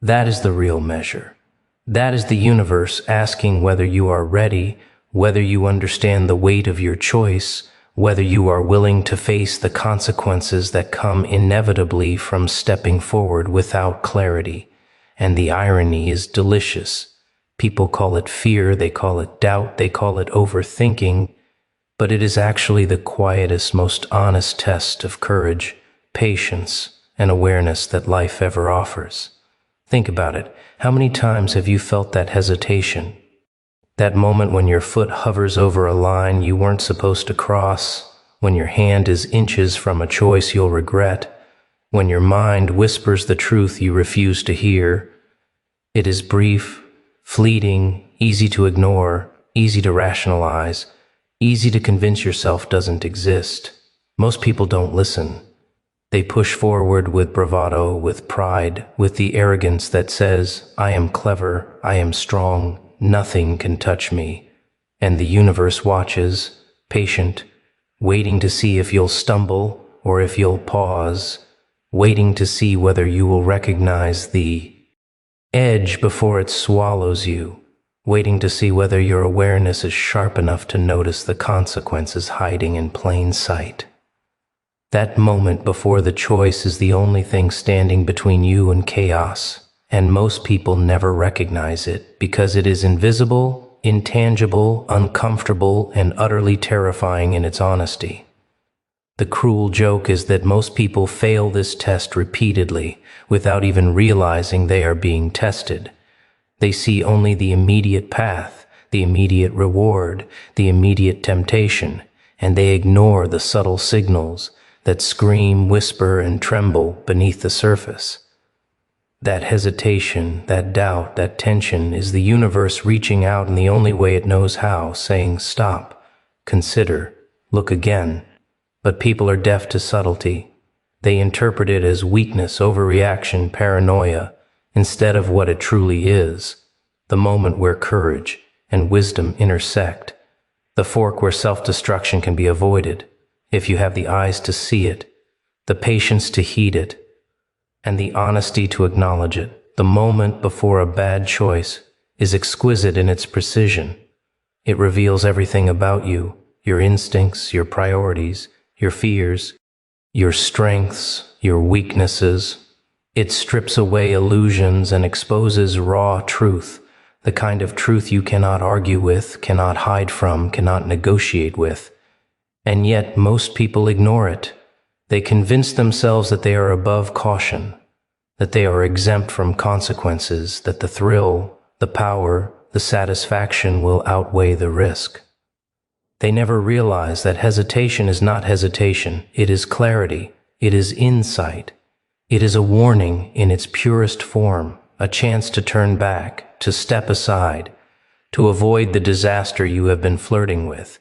that is the real measure. That is the universe asking whether you are ready, whether you understand the weight of your choice, whether you are willing to face the consequences that come inevitably from stepping forward without clarity. And the irony is delicious. People call it fear, they call it doubt, they call it overthinking, but it is actually the quietest, most honest test of courage, patience, and awareness that life ever offers. Think about it. How many times have you felt that hesitation? That moment when your foot hovers over a line you weren't supposed to cross, when your hand is inches from a choice you'll regret, when your mind whispers the truth you refuse to hear. It is brief, fleeting, easy to ignore, easy to rationalize, easy to convince yourself doesn't exist. Most people don't listen. They push forward with bravado, with pride, with the arrogance that says, I am clever, I am strong, nothing can touch me. And the universe watches, patient, waiting to see if you'll stumble or if you'll pause, waiting to see whether you will recognize the edge before it swallows you, waiting to see whether your awareness is sharp enough to notice the consequences hiding in plain sight. That moment before the choice is the only thing standing between you and chaos, and most people never recognize it because it is invisible, intangible, uncomfortable, and utterly terrifying in its honesty. The cruel joke is that most people fail this test repeatedly without even realizing they are being tested. They see only the immediate path, the immediate reward, the immediate temptation, and they ignore the subtle signals that scream, whisper, and tremble beneath the surface. That hesitation, that doubt, that tension is the universe reaching out in the only way it knows how, saying, "Stop, consider, look again." But people are deaf to subtlety. They interpret it as weakness, overreaction, paranoia, instead of what it truly is, the moment where courage and wisdom intersect, the fork where self-destruction can be avoided, if you have the eyes to see it, the patience to heed it, and the honesty to acknowledge it. The moment before a bad choice is exquisite in its precision. It reveals everything about you, your instincts, your priorities, your fears, your strengths, your weaknesses. It strips away illusions and exposes raw truth, the kind of truth you cannot argue with, cannot hide from, cannot negotiate with. And yet most people ignore it. They convince themselves that they are above caution, that they are exempt from consequences, that the thrill, the power, the satisfaction will outweigh the risk. They never realize that hesitation is not hesitation. It is clarity. It is insight. It is a warning in its purest form, a chance to turn back, to step aside, to avoid the disaster you have been flirting with.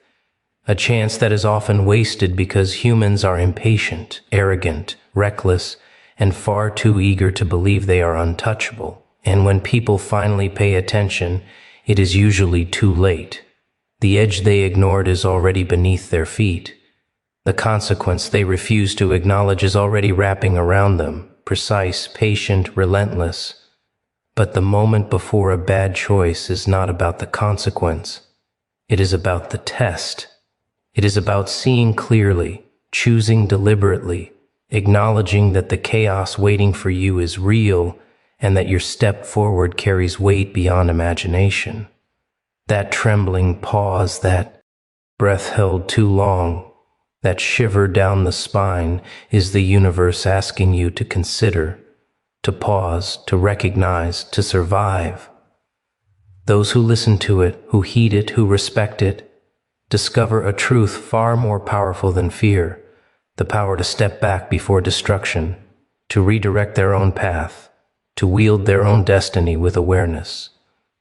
A chance that is often wasted because humans are impatient, arrogant, reckless, and far too eager to believe they are untouchable. And when people finally pay attention, it is usually too late. The edge they ignored is already beneath their feet. The consequence they refuse to acknowledge is already wrapping around them, precise, patient, relentless. But the moment before a bad choice is not about the consequence. It is about the test. It is about seeing clearly, choosing deliberately, acknowledging that the chaos waiting for you is real and that your step forward carries weight beyond imagination. That trembling pause, that breath held too long, that shiver down the spine is the universe asking you to consider, to pause, to recognize, to survive. Those who listen to it, who heed it, who respect it, discover a truth far more powerful than fear, the power to step back before destruction, to redirect their own path, to wield their own destiny with awareness,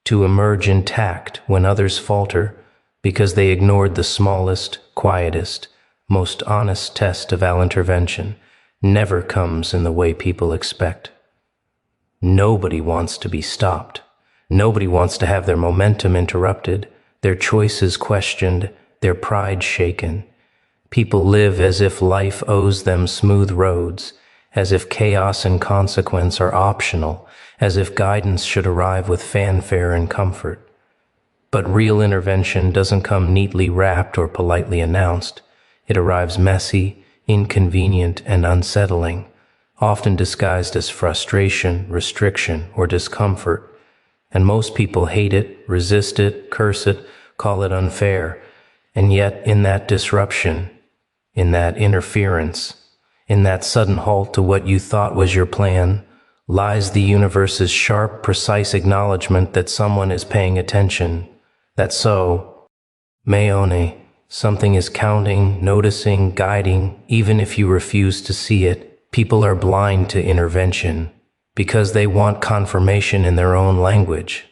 to emerge intact when others falter because they ignored the smallest, quietest, most honest test of our intervention. Never comes in the way people expect. Nobody wants to be stopped. Nobody wants to have their momentum interrupted, their choices questioned, their pride shaken. People live as if life owes them smooth roads, as if chaos and consequence are optional, as if guidance should arrive with fanfare and comfort. But real intervention doesn't come neatly wrapped or politely announced. It arrives messy, inconvenient, and unsettling, often disguised as frustration, restriction, or discomfort. And most people hate it, resist it, curse it, call it unfair. And yet, in that disruption, in that interference, in that sudden halt to what you thought was your plan, lies the universe's sharp, precise acknowledgement that someone is paying attention, that Mayone, something is counting, noticing, guiding, even if you refuse to see it. People are blind to intervention because they want confirmation in their own language.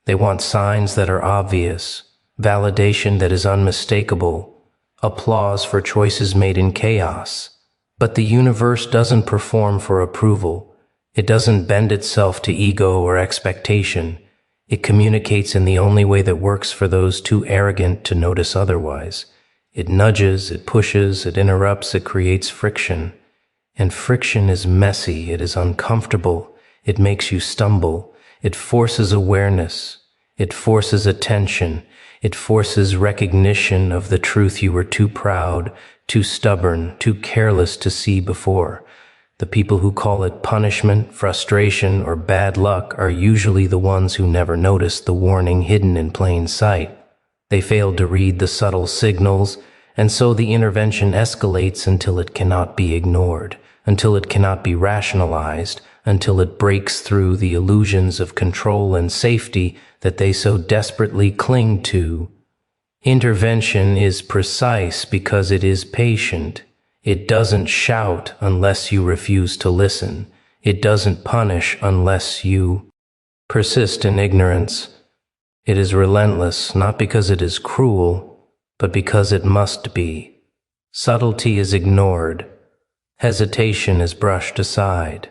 They want signs that are obvious, validation that is unmistakable, applause for choices made in chaos. But the universe doesn't perform for approval. It doesn't bend itself to ego or expectation. It communicates in the only way that works for those too arrogant to notice otherwise. It nudges, it pushes, it interrupts, it creates friction. And friction is messy, it is uncomfortable, it makes you stumble, it forces awareness, it forces attention, it forces recognition of the truth you were too proud, too stubborn, too careless to see before. The people who call it punishment, frustration, or bad luck are usually the ones who never noticed the warning hidden in plain sight. They failed to read the subtle signals, and so the intervention escalates until it cannot be ignored, until it cannot be rationalized, until it breaks through the illusions of control and safety that they so desperately cling to. Intervention is precise because it is patient. It doesn't shout unless you refuse to listen. It doesn't punish unless you persist in ignorance. It is relentless, not because it is cruel, but because it must be. Subtlety is ignored. Hesitation is brushed aside.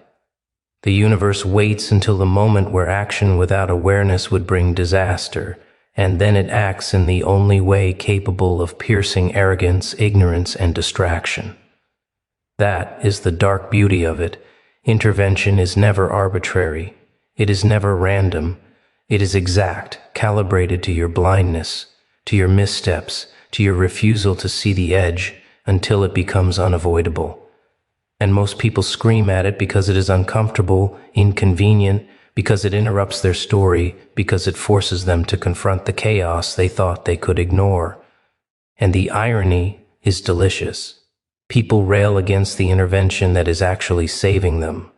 The universe waits until the moment where action without awareness would bring disaster, and then it acts in the only way capable of piercing arrogance, ignorance, and distraction. That is the dark beauty of it. Intervention is never arbitrary. It is never random. It is exact, calibrated to your blindness, to your missteps, to your refusal to see the edge until it becomes unavoidable. And most people scream at it because it is uncomfortable, inconvenient, because it interrupts their story, because it forces them to confront the chaos they thought they could ignore. And the irony is delicious. People rail against the intervention that is actually saving them.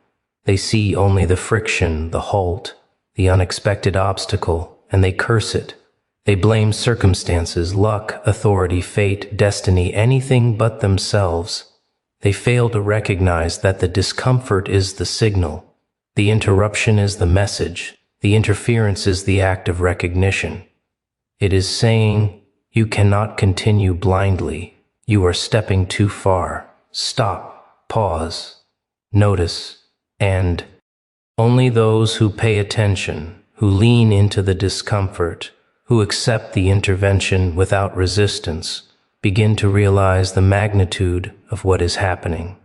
They see only the friction, the halt, the unexpected obstacle, and they curse it. They blame circumstances, luck, authority, fate, destiny, anything but themselves. They fail to recognize that the discomfort is the signal, the interruption is the message, the interference is the act of recognition. It is saying, you cannot continue blindly. You are stepping too far. Stop, pause, notice, and only those who pay attention, who lean into the discomfort, who accept the intervention without resistance, begin to realize the magnitude of what is happening.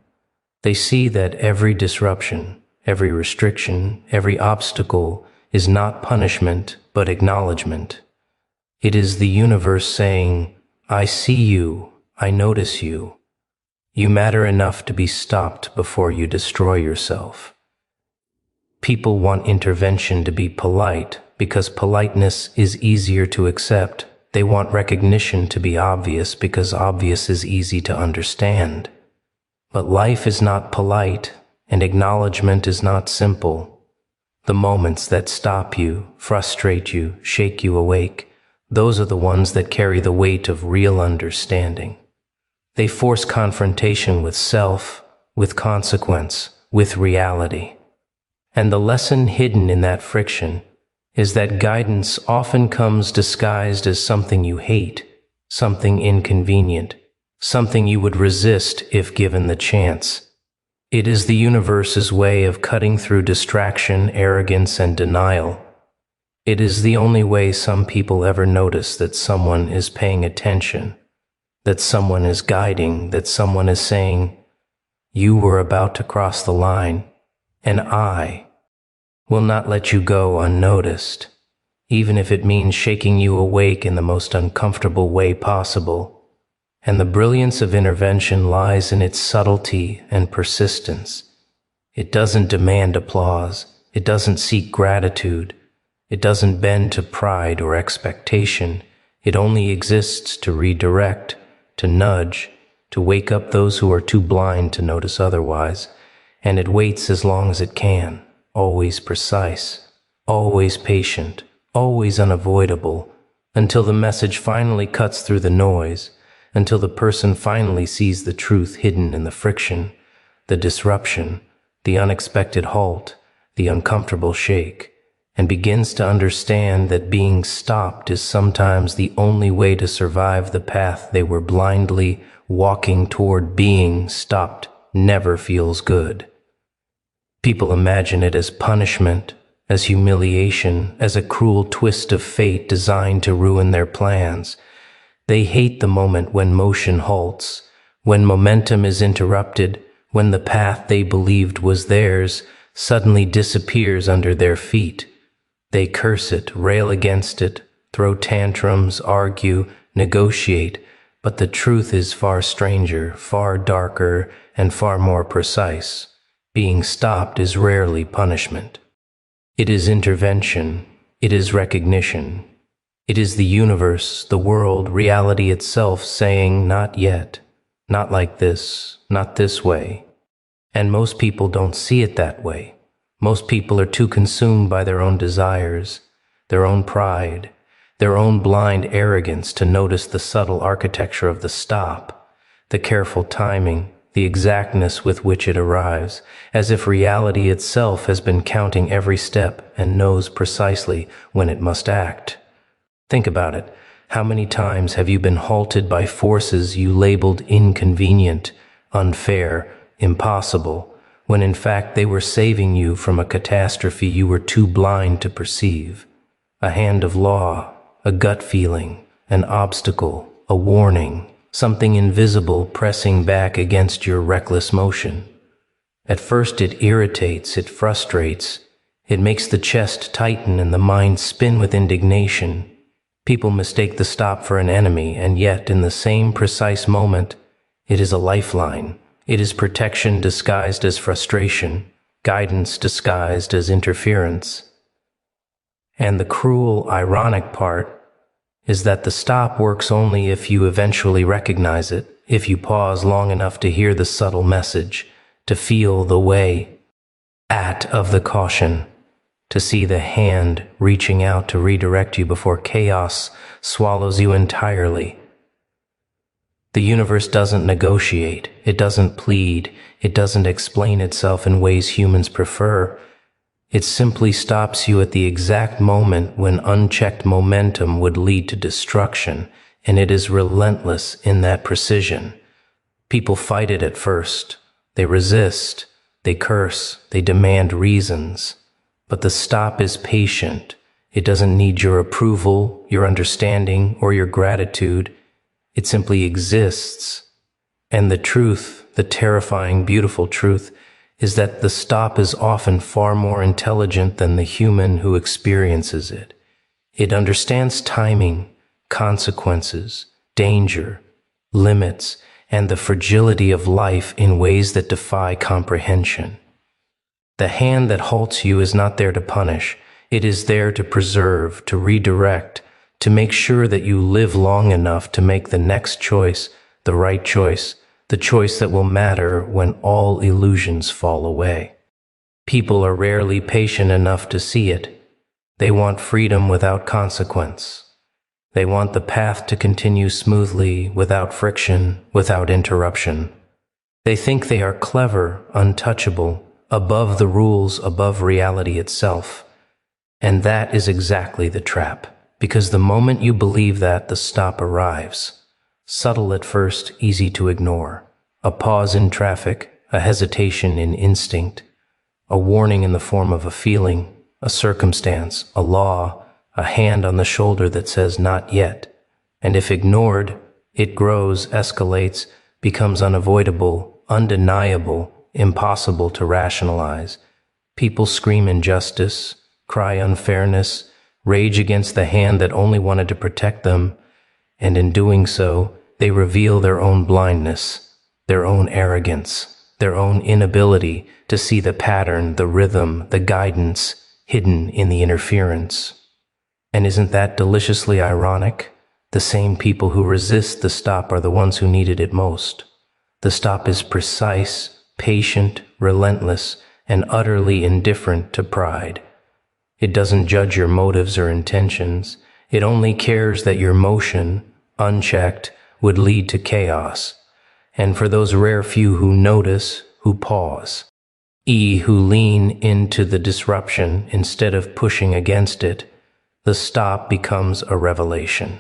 They see that every disruption, every restriction, every obstacle is not punishment but acknowledgement. It is the universe saying, I see you, I notice you. You matter enough to be stopped before you destroy yourself. People want intervention to be polite because politeness is easier to accept. They want recognition to be obvious because obvious is easy to understand. But life is not polite, and acknowledgement is not simple. The moments that stop you, frustrate you, shake you awake, those are the ones that carry the weight of real understanding. They force confrontation with self, with consequence, with reality. And the lesson hidden in that friction is that guidance often comes disguised as something you hate, something inconvenient, something you would resist if given the chance. It is the universe's way of cutting through distraction, arrogance, and denial. It is the only way some people ever notice that someone is paying attention, that someone is guiding, that someone is saying, you were about to cross the line, and I will not let you go unnoticed, even if it means shaking you awake in the most uncomfortable way possible. And the brilliance of intervention lies in its subtlety and persistence. It doesn't demand applause. It doesn't seek gratitude. It doesn't bend to pride or expectation. It only exists to redirect, to nudge, to wake up those who are too blind to notice otherwise. And it waits as long as it can. Always precise, always patient, always unavoidable, until the message finally cuts through the noise, until the person finally sees the truth hidden in the friction, the disruption, the unexpected halt, the uncomfortable shake, and begins to understand that being stopped is sometimes the only way to survive the path they were blindly walking toward. Being stopped never feels good. People imagine it as punishment, as humiliation, as a cruel twist of fate designed to ruin their plans. They hate the moment when motion halts, when momentum is interrupted, when the path they believed was theirs suddenly disappears under their feet. They curse it, rail against it, throw tantrums, argue, negotiate, but the truth is far stranger, far darker, and far more precise. Being stopped is rarely punishment. It is intervention. It is recognition. It is the universe, the world, reality itself saying, not yet, not like this, not this way. And most people don't see it that way. Most people are too consumed by their own desires, their own pride, their own blind arrogance to notice the subtle architecture of the stop, the careful timing, the exactness with which it arrives, as if reality itself has been counting every step and knows precisely when it must act. Think about it. How many times have you been halted by forces you labeled inconvenient, unfair, impossible, when in fact they were saving you from a catastrophe you were too blind to perceive? A hand of law, a gut feeling, an obstacle, a warning, something invisible pressing back against your reckless motion. At first it irritates, it frustrates, it makes the chest tighten and the mind spin with indignation. People mistake the stop for an enemy, and yet in the same precise moment, it is a lifeline. It is protection disguised as frustration, guidance disguised as interference. And the cruel, ironic part is that the stop works only if you eventually recognize it, if you pause long enough to hear the subtle message, to feel the way of the caution, to see the hand reaching out to redirect you before chaos swallows you entirely. The universe doesn't negotiate, it doesn't plead, it doesn't explain itself in ways humans prefer. It simply stops you at the exact moment when unchecked momentum would lead to destruction, and it is relentless in that precision. People fight it at first. They resist, they curse, they demand reasons. But the stop is patient. It doesn't need your approval, your understanding, or your gratitude. It simply exists. And the truth, the terrifying, beautiful truth, is that the stop is often far more intelligent than the human who experiences it. It understands timing, consequences, danger, limits, and the fragility of life in ways that defy comprehension. The hand that halts you is not there to punish. It is there to preserve, to redirect, to make sure that you live long enough to make the next choice, the right choice, the choice that will matter when all illusions fall away. People are rarely patient enough to see it. They want freedom without consequence. They want the path to continue smoothly, without friction, without interruption. They think they are clever, untouchable, above the rules, above reality itself. And that is exactly the trap, because the moment you believe that, the stop arrives. Subtle at first, easy to ignore. A pause in traffic, a hesitation in instinct, a warning in the form of a feeling, a circumstance, a law, a hand on the shoulder that says not yet. And if ignored, it grows, escalates, becomes unavoidable, undeniable, impossible to rationalize. People scream injustice, cry unfairness, rage against the hand that only wanted to protect them, and in doing so, they reveal their own blindness, their own arrogance, their own inability to see the pattern, the rhythm, the guidance hidden in the interference. And isn't that deliciously ironic? The same people who resist the stop are the ones who needed it most. The stop is precise, patient, relentless, and utterly indifferent to pride. It doesn't judge your motives or intentions. It only cares that your motion, unchecked, would lead to chaos. And for those rare few who notice, who pause, who lean into the disruption instead of pushing against it, the stop becomes a revelation.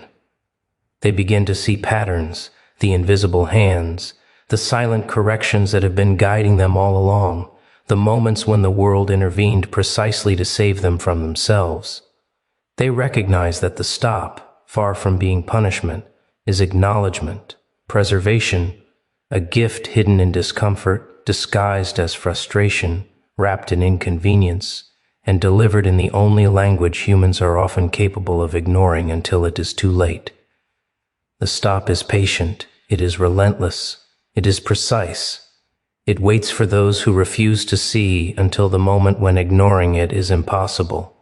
They begin to see patterns, the invisible hands, the silent corrections that have been guiding them all along, the moments when the world intervened precisely to save them from themselves. They recognize that the stop, far from being punishment, is acknowledgement, preservation, a gift hidden in discomfort, disguised as frustration, wrapped in inconvenience, and delivered in the only language humans are often capable of ignoring until it is too late. The stop is patient, it is relentless, it is precise. It waits for those who refuse to see until the moment when ignoring it is impossible.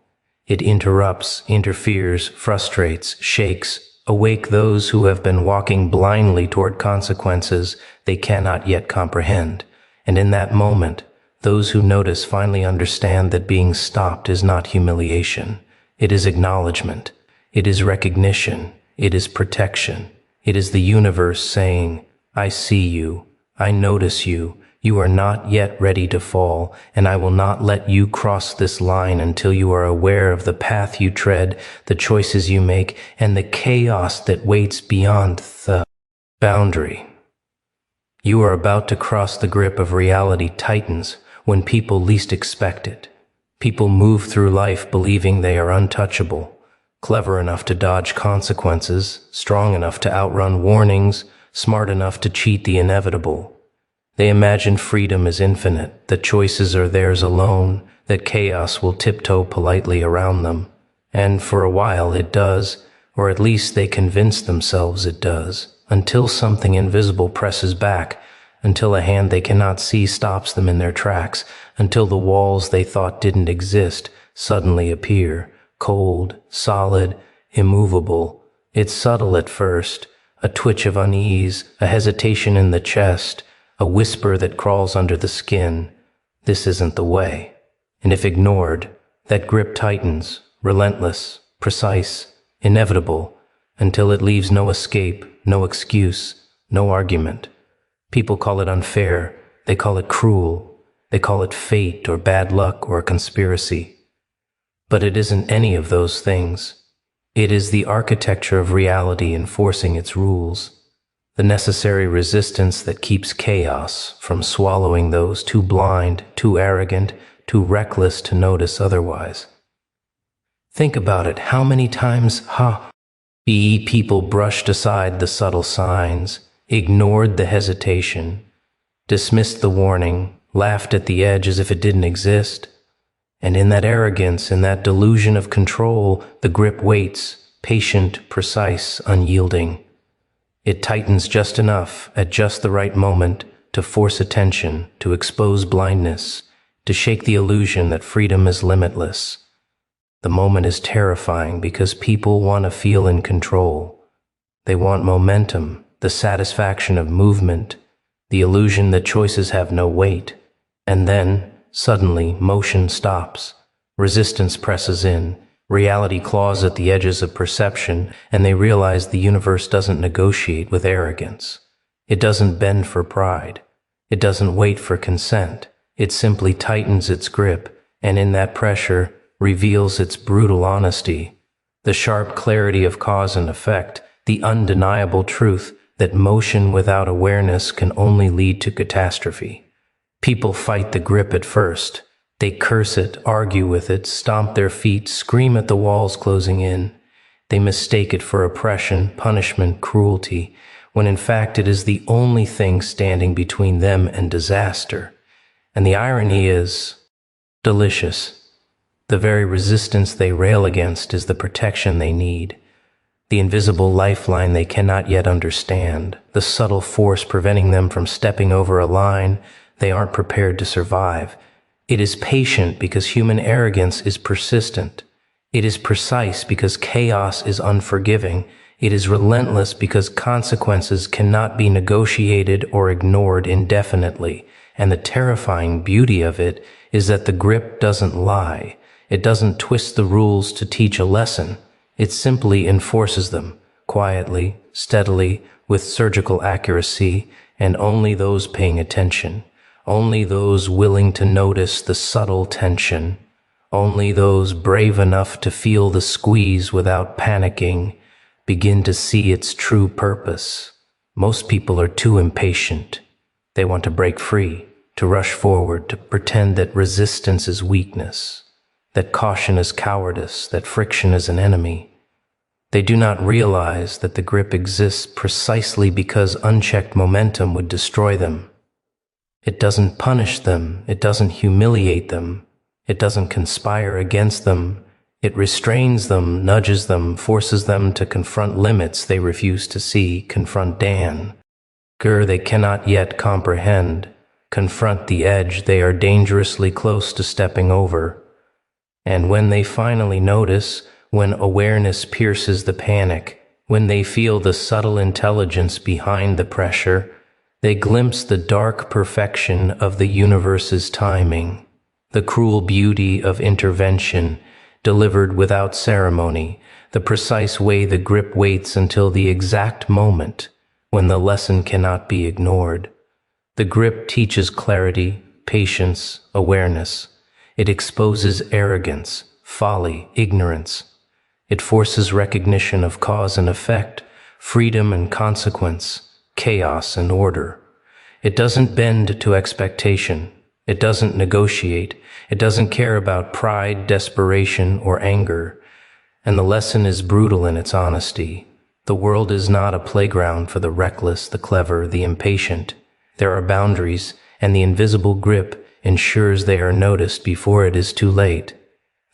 It interrupts, interferes, frustrates, shakes, awake those who have been walking blindly toward consequences they cannot yet comprehend. And in that moment, those who notice finally understand that being stopped is not humiliation. It is acknowledgement. It is recognition. It is protection. It is the universe saying, I see you. I notice you. You are not yet ready to fall, and I will not let you cross this line until you are aware of the path you tread, the choices you make, and the chaos that waits beyond the boundary. You are about to cross the grip of reality tightens when people least expect it. People move through life believing they are untouchable, clever enough to dodge consequences, strong enough to outrun warnings, smart enough to cheat the inevitable. They imagine freedom is infinite, that choices are theirs alone, that chaos will tiptoe politely around them. And for a while it does, or at least they convince themselves it does, until something invisible presses back, until a hand they cannot see stops them in their tracks, until the walls they thought didn't exist suddenly appear, cold, solid, immovable. It's subtle at first, a twitch of unease, a hesitation in the chest, a whisper that crawls under the skin. This isn't the way. And if ignored, that grip tightens, relentless, precise, inevitable, until it leaves no escape, no excuse, no argument. People call it unfair, they call it cruel, they call it fate or bad luck or a conspiracy. But it isn't any of those things. It is the architecture of reality enforcing its rules. The necessary resistance that keeps chaos from swallowing those too blind, too arrogant, too reckless to notice otherwise. Think about it. How many times people brushed aside the subtle signs, ignored the hesitation, dismissed the warning, laughed at the edge as if it didn't exist. And in that arrogance, in that delusion of control, the grip waits, patient, precise, unyielding. It tightens just enough, at just the right moment, to force attention, to expose blindness, to shake the illusion that freedom is limitless. The moment is terrifying because people want to feel in control. They want momentum, the satisfaction of movement, the illusion that choices have no weight. And then, suddenly, motion stops. Resistance presses in. Reality claws at the edges of perception, and they realize the universe doesn't negotiate with arrogance. It doesn't bend for pride. It doesn't wait for consent. It simply tightens its grip, and in that pressure, reveals its brutal honesty, the sharp clarity of cause and effect, the undeniable truth that motion without awareness can only lead to catastrophe. People fight the grip at first. They curse it, argue with it, stomp their feet, scream at the walls closing in. They mistake it for oppression, punishment, cruelty, when in fact it is the only thing standing between them and disaster. And the irony is delicious. The very resistance they rail against is the protection they need, the invisible lifeline they cannot yet understand, the subtle force preventing them from stepping over a line they aren't prepared to survive. It is patient because human arrogance is persistent. It is precise because chaos is unforgiving. It is relentless because consequences cannot be negotiated or ignored indefinitely. And the terrifying beauty of it is that the grip doesn't lie. It doesn't twist the rules to teach a lesson. It simply enforces them, quietly, steadily, with surgical accuracy, and only those paying attention. Only those willing to notice the subtle tension, only those brave enough to feel the squeeze without panicking, begin to see its true purpose. Most people are too impatient. They want to break free, to rush forward, to pretend that resistance is weakness, that caution is cowardice, that friction is an enemy. They do not realize that the grip exists precisely because unchecked momentum would destroy them. It doesn't punish them, it doesn't humiliate them, it doesn't conspire against them, it restrains them, nudges them, forces them to confront limits they refuse to see, confront they cannot yet comprehend, confront the edge they are dangerously close to stepping over. And when they finally notice, when awareness pierces the panic, when they feel the subtle intelligence behind the pressure, they glimpse the dark perfection of the universe's timing, the cruel beauty of intervention, delivered without ceremony, the precise way the grip waits until the exact moment when the lesson cannot be ignored, The grip teaches clarity, patience, awareness. It exposes arrogance, folly, ignorance. It forces recognition of cause and effect, freedom and consequence, chaos and order. It doesn't bend to expectation. It doesn't negotiate. It doesn't care about pride, desperation, or anger. And the lesson is brutal in its honesty. The world is not a playground for the reckless, the clever, the impatient. There are boundaries, and the invisible grip ensures they are noticed before it is too late.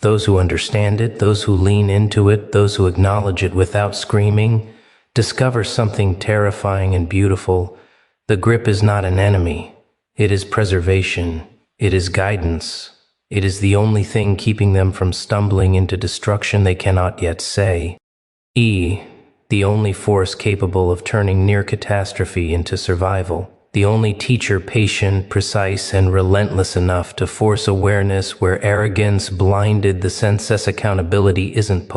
Those who understand it, those who lean into it, those who acknowledge it without screaming, discover something terrifying and beautiful. The grip is not an enemy. It is preservation. It is guidance. It is the only thing keeping them from stumbling into destruction they cannot yet say. The only force capable of turning near catastrophe into survival. The only teacher patient, precise, and relentless enough to force awareness where arrogance blinded the senses. Accountability isn't